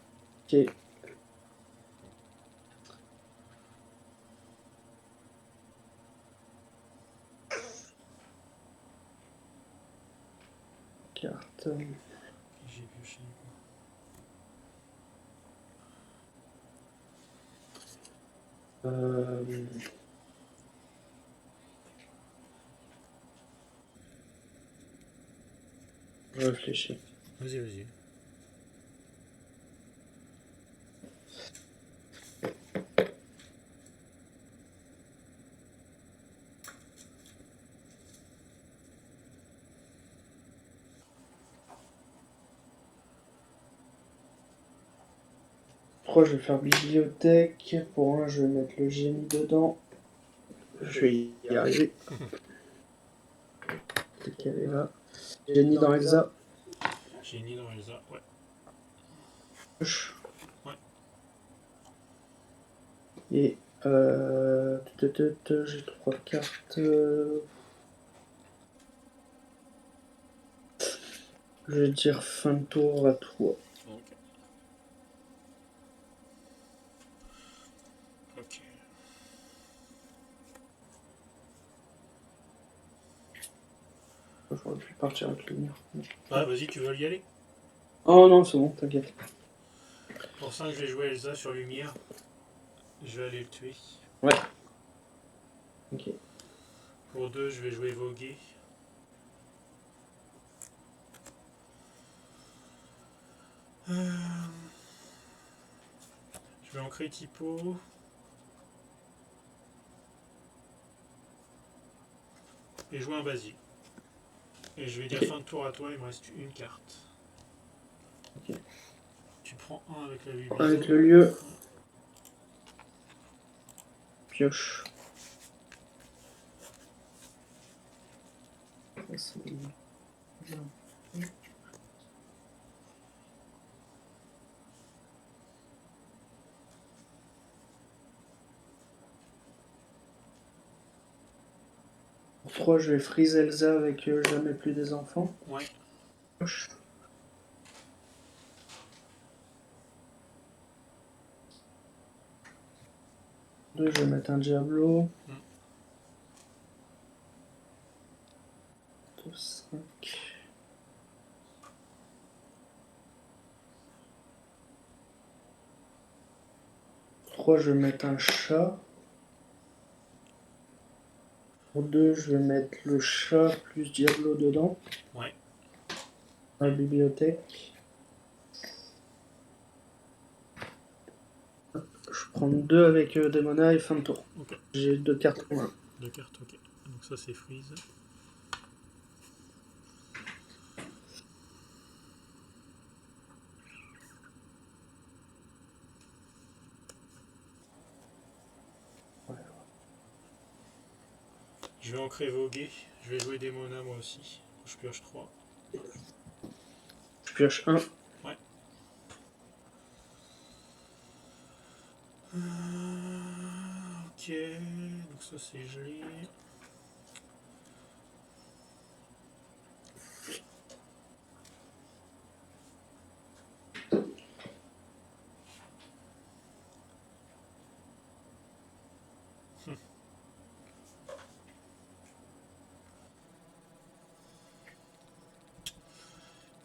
B: Carte.
A: J'ai pioché.
B: Euh, je réfléchis.
A: Vas-y, vas-y.
B: Trois, je vais faire bibliothèque. Pour un, je vais mettre le génie dedans. Je vais y arriver. Peut-être qu'elle est là. Génie dans Elsa.
A: Génie dans Elsa, ouais. Ouais.
B: Et j'ai trois cartes. Je vais dire fin de tour à toi.
A: Ok. Ok.
B: J'aurais pu partir avec le mien.
A: Ah, vas-y, tu veux y aller?
B: Oh non, c'est bon, t'inquiète.
A: Pour ça, je vais jouer Elsa sur Lumière. Je vais aller le tuer.
B: Ouais. Ok.
A: Pour 2, je vais jouer Voguer. Je vais ancrer Typo. Et jouer un basique. Et je vais dire fin de tour à toi, il me reste une carte.
B: Ok.
A: Tu prends un avec la bibliothèque.
B: Avec le lieu. Pioche. Pour 3, je vais freeze Elsa avec jamais plus des enfants.
A: Ouais.
B: Pioche. Deux, je vais mettre un Diablo. 2, 5. 3, je vais mettre un chat. Pour 2, je vais mettre le chat plus Diablo dedans.
A: Ouais.
B: Dans la bibliothèque. Je prends 2 avec Demona et fin de tour.
A: Ok.
B: J'ai 2 cartes en main.
A: 2 cartes, ok. Donc ça, c'est freeze. Je vais ancrer Voguer. Je vais jouer Demona moi aussi. Je pioche 3.
B: Je pioche 1.
A: Ouais. Ok. Donc ça, c'est gelé.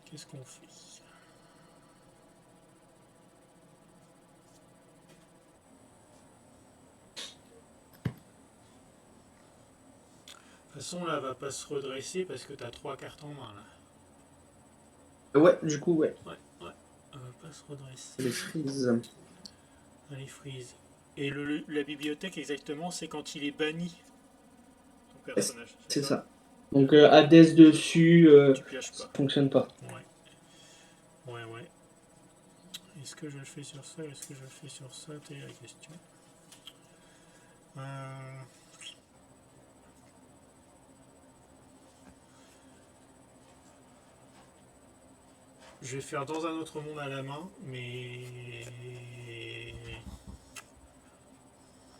A: Qu'est-ce qu'on fait? De toute façon, là, elle va pas se redresser parce que t'as 3 cartes en main, là.
B: Ouais, du coup, ouais.
A: Ouais, ouais. Elle va pas se redresser.
B: Les freeze.
A: Allez, freeze. Et la bibliothèque, exactement, c'est quand il est banni, ton personnage.
B: C'est ça. Donc, Hades dessus,
A: Tu pioches
B: ça
A: pas.
B: fonctionne pas.
A: Ouais. Ouais, ouais. Est-ce que je le fais sur ça? Est-ce que je le fais sur ça? Telle est la question. Je vais faire dans un autre monde à la main, mais.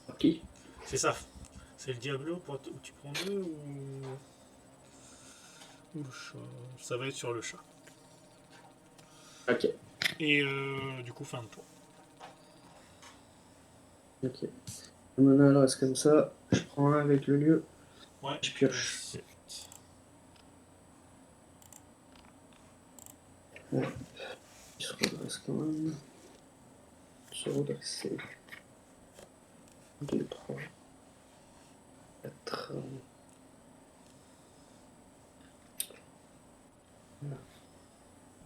B: Ok.
A: C'est ça. C'est le Diablo où tu prends 2 ou le chat. Ça va être sur le chat.
B: Ok.
A: Et du coup, fin de tour.
B: Ok. Maintenant, elle reste comme ça. Je prends un avec le lieu.
A: Ouais.
B: Je pioche.
A: 7.
B: Ouais. Il se redresse quand même. Se redresser. 2, 3, 4.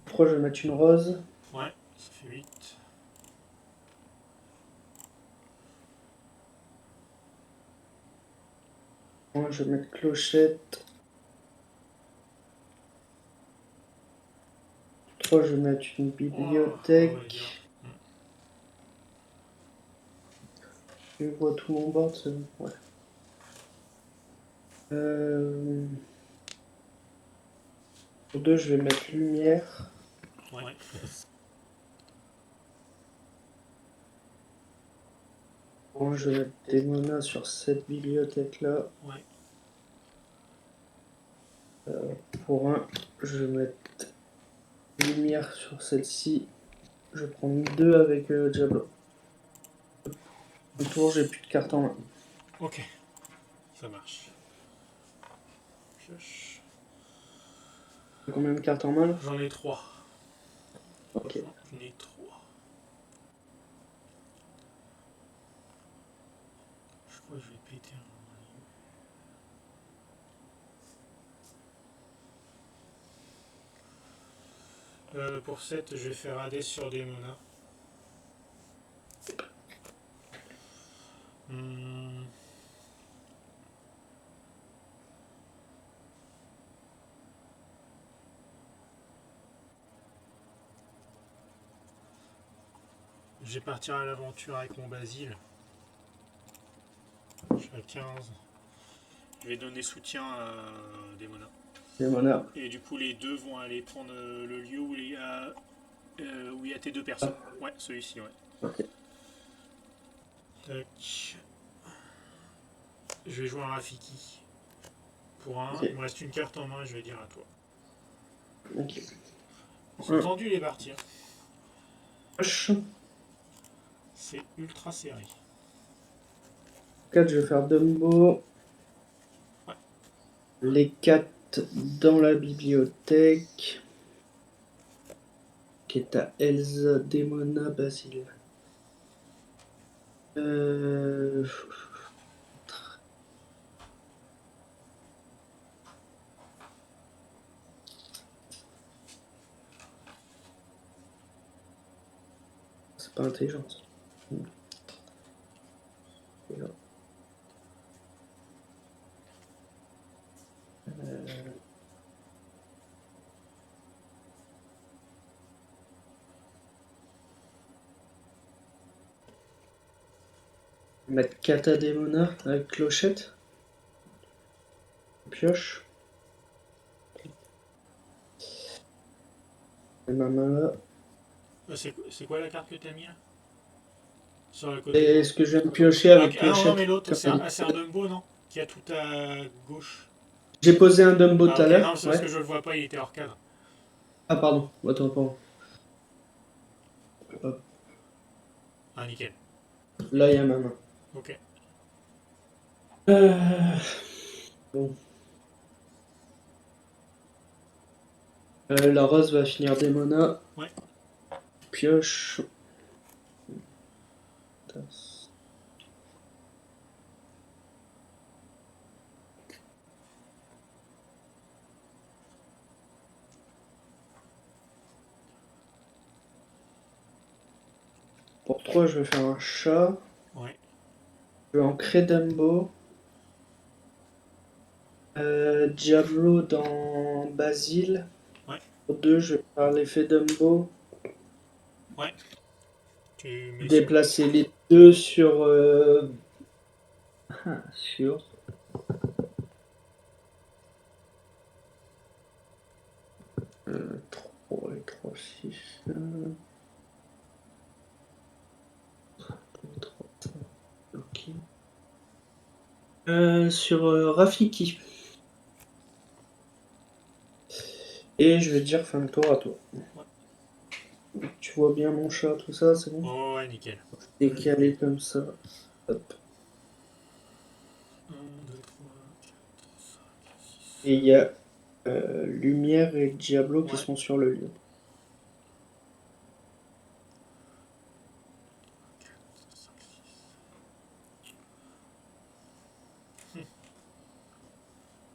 B: 3, je vais mettre une rose.
A: Ouais, ça fait 8.
B: Moi, je vais mettre clochette. 3, je vais mettre une bibliothèque. Je vois tout mon board, c'est bon. Ouais. Pour 2, je vais mettre lumière.
A: Ouais.
B: Moi, je vais mettre des monas sur cette bibliothèque-là.
A: Ouais.
B: Pour 1, je vais mettre lumière sur celle-ci. Je vais prendre 2 avec Diablo. Au tour, j'ai plus de cartes en main.
A: Ok, ça marche. Pioche.
B: Combien de cartes en main là?
A: J'en ai 3.
B: Ok.
A: J'en ai 3. Je crois que je vais péter un. Pour 7, je vais faire AD sur des monas. Je vais partir à l'aventure avec mon Basile. Je suis à 15. Je vais donner soutien à des monas.
B: Des monas.
A: Et du coup, les deux vont aller prendre le lieu où il y a tes deux persos. Ouais, celui-ci, ouais.
B: Ok.
A: Tac. Je vais jouer un Rafiki. Pour 1,
B: Okay.
A: il me reste une carte en main et je vais dire à toi.
B: Ok.
A: C'est tendu les parties.
B: Hein.
A: C'est ultra serré.
B: 4, je vais faire Dumbo.
A: Ouais.
B: Les 4 dans la bibliothèque. Qui est à Elsa, Demona, Basile. C'est pas intelligent. Mettre Kata Demona avec clochette. Pioche. Et ma main là.
A: C'est quoi la carte que t'as mis là? Sur le côté.
B: Et est-ce que je viens de piocher avec clochette?
A: Non, mais l'autre, c'est un Dumbo, non? Qui a tout à gauche.
B: J'ai posé un Dumbo tout à l'heure.
A: Non, c'est parce que je le vois pas, il était hors cadre.
B: Ah, pardon. Attends, pardon. Hop.
A: Ah, nickel.
B: Là, il y a ma main.
A: Ok.
B: Bon. La rose va finir Demona.
A: Ouais.
B: Pioche. Pour 3, je vais faire un chat.
A: Ouais.
B: Je vais ancrer Dumbo. Diablo dans Basile.
A: Ouais.
B: Pour 2, je vais faire l'effet Dumbo.
A: Ouais. Tu mets
B: Déplacer les deux sur. Sur. 3 et 3, 6. Ok. Sur Rafiki. Et je vais dire fin de tour à toi.
A: Ouais.
B: Tu vois bien mon chat, tout ça, c'est bon?
A: Oh, ouais, nickel.
B: Décalé comme ça. Hop.
A: 1, 2, 3, 4, 5, 6.
B: Et il y a Lumière et Diablo qui sont sur le lieu.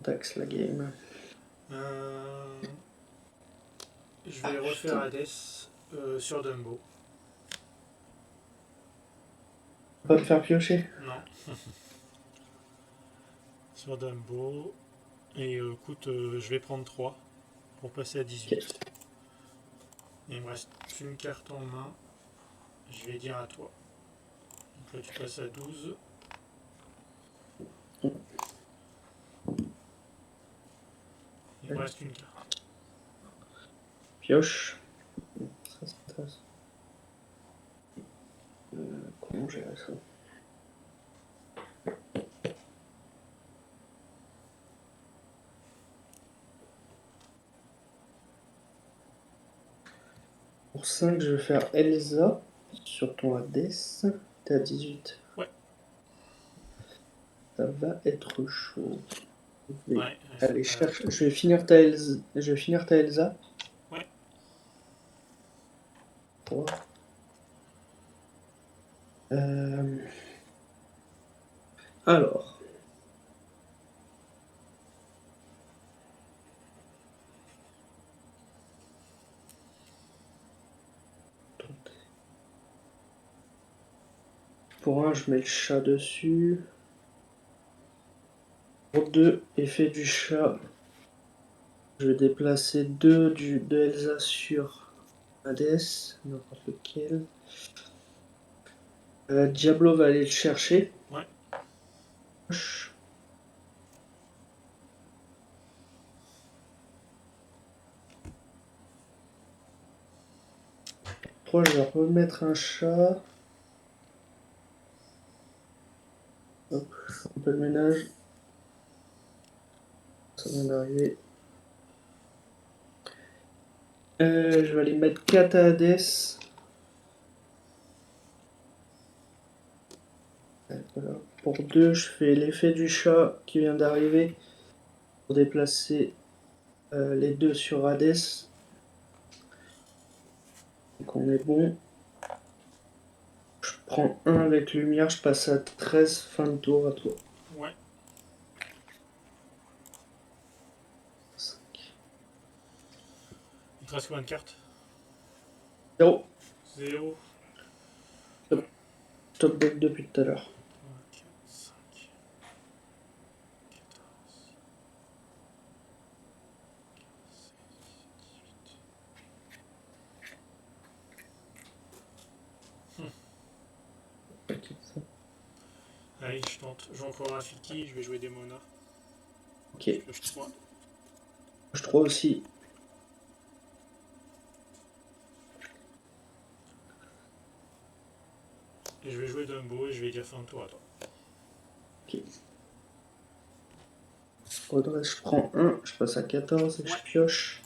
B: Taxe la game.
A: Je vais refaire Hades sur Dumbo.
B: Pas me faire piocher.
A: Non. Sur Dumbo. Et écoute, je vais prendre 3 pour passer à 18.
B: Ok.
A: Et il me reste une carte en main. Je vais dire à toi. Donc là tu passes à 12. Il me reste une carte.
B: Pioche. Ça, c'est intéressant. Comment gérer ça? Pour 5, je vais faire Elsa sur ton Hades. T'es à 18.
A: Ouais.
B: Ça va être chaud. Je vais
A: Ouais.
B: aller chercher. Je vais finir ta Elsa.
A: Ouais.
B: Trois. Alors. Pour 1, je mets le chat dessus. Pour 2, effet du chat. Je vais déplacer 2 de Elsa sur Hades, n'importe lequel. Diablo va aller le chercher.
A: Ouais.
B: 3, je vais remettre un chat. Hop, un peu le ménage. Ça vient d'arriver. Je vais aller mettre 4 à Hades. Voilà. Pour 2, je fais l'effet du chat qui vient d'arriver pour déplacer les 2 sur Hades. Donc on est bon. Je prends 1 avec lumière, je passe à 13, fin de tour à toi.
A: Ouais.
B: 5.
A: Il te reste combien de cartes?
B: 0.
A: 0.
B: Top deck depuis tout à l'heure.
A: 4, 5, 14, 16, 18. Allez, je tente. Je joue encore Rafiki, je vais jouer des Mona.
B: Ok.
A: Je 3.
B: Je 3 aussi.
A: Et je vais jouer Dumbo et je vais dire fin de tour à toi.
B: Ok. Redresse, je prends 1, je passe à 14 et je pioche.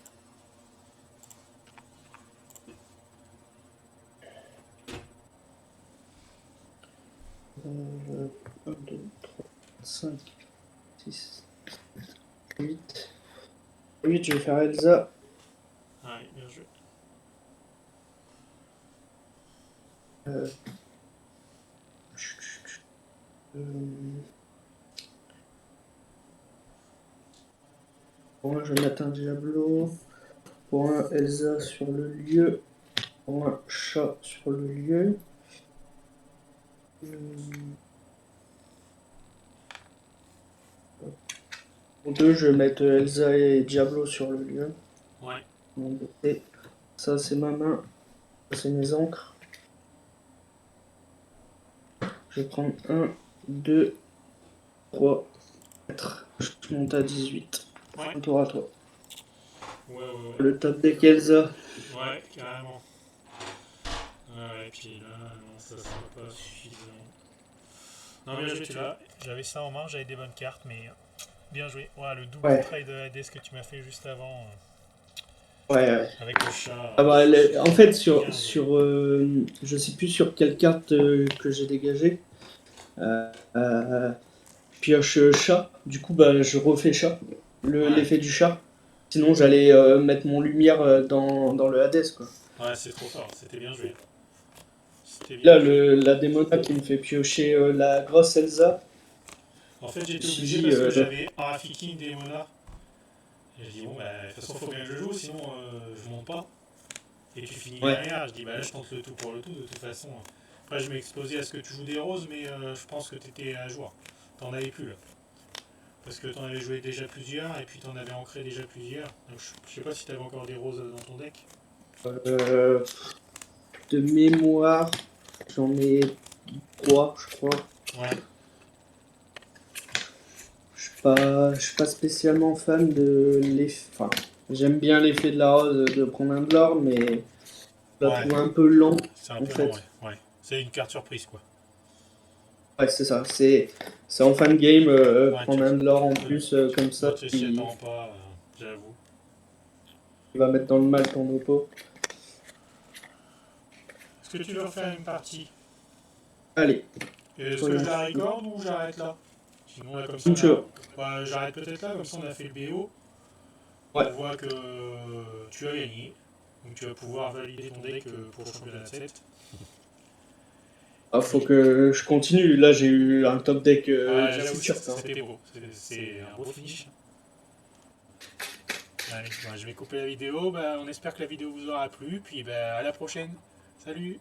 B: Euh, 1, 2, 3, 5, 6, 8. 8, je vais faire Elsa.
A: Allez, bien joué. Pour un, je vais mettre un Diablo. Pour un, Elsa sur le lieu. Pour un, chat sur le lieu. Pour 2, je vais mettre Elsa et Diablo sur le lieu. Ouais.
B: Et ça, c'est ma main. Ça, c'est mes encres. Je vais prendre 1, 2, 3, 4. Je monte à 18.
A: Ouais.
B: Un tour à toi.
A: Ouais.
B: Le top deck Elsa.
A: Ouais, carrément. Ouais, et puis là, non, ça sera pas suffisant. Non, bien joué, tu l'as. J'avais ça en main, j'avais des bonnes cartes, mais bien joué. Ouais, le double trade de Hades que tu m'as fait juste avant.
B: Ouais.
A: Avec le chat.
B: Ah bah, en fait, je sais plus sur quelle carte que j'ai dégagé. Pioche chat. Du coup, bah, je refais chat. L'effet du chat. Sinon, j'allais mettre mon lumière dans le Hades, quoi.
A: Ouais, c'est trop fort. C'était bien joué.
B: Là, la démona qui me fait piocher la grosse Elsa.
A: En fait, j'étais
B: Si,
A: obligé parce que j'avais un Rafiki, une Démona. Et j'ai dit, bon, bah, de toute façon, faut bien que je joue, sinon je monte pas. Et tu finis
B: ouais.
A: derrière. Je dis, bah là, je tente le tout pour le tout, de toute façon. Après, je m'ai exposé à ce que tu joues des roses, mais je pense que t'étais à jour. T'en avais plus là. Parce que t'en avais joué déjà plusieurs, et puis t'en avais ancré déjà plusieurs. Donc, je sais pas si t'avais encore des roses dans ton deck.
B: Euh, de mémoire, j'en ai 3, je crois.
A: Ouais,
B: Je suis pas spécialement fan de l'effet. Enfin, j'aime bien l'effet de la rose de prendre un de l'or, mais je la
A: ouais,
B: trouve un peu lent
A: c'est un
B: en
A: peu lent, ouais.
B: fait.
A: Ouais. C'est une carte surprise, quoi.
B: Ouais, c'est ça. C'est en fin de game,
A: Ouais,
B: prendre un de l'or en plus, comme
A: moi,
B: ça,
A: tu s'y
B: il,
A: attends pas, j'avoue.
B: il va mettre dans le mal ton oppo.
A: Est-ce que tu veux refaire une partie?
B: Allez,
A: Est-ce que je
B: soyons
A: la
B: fous.
A: record ou j'arrête là? Sinon, là, comme ça,
B: Comme tu veux.
A: bah, j'arrête peut-être là, comme ça, on a fait le BO. On
B: Ouais.
A: voit que tu as gagné. Donc, tu vas pouvoir valider ton deck pour le championnat de 7.
B: Ah, faut que je continue. Là, j'ai eu un top deck
A: Ah,
B: du
A: j'avoue,
B: futur, hein.
A: c'était beau. C'est un beau finish. Allez, bah, je vais couper la vidéo. Bah, on espère que la vidéo vous aura plu. Puis bah, à la prochaine. Salut!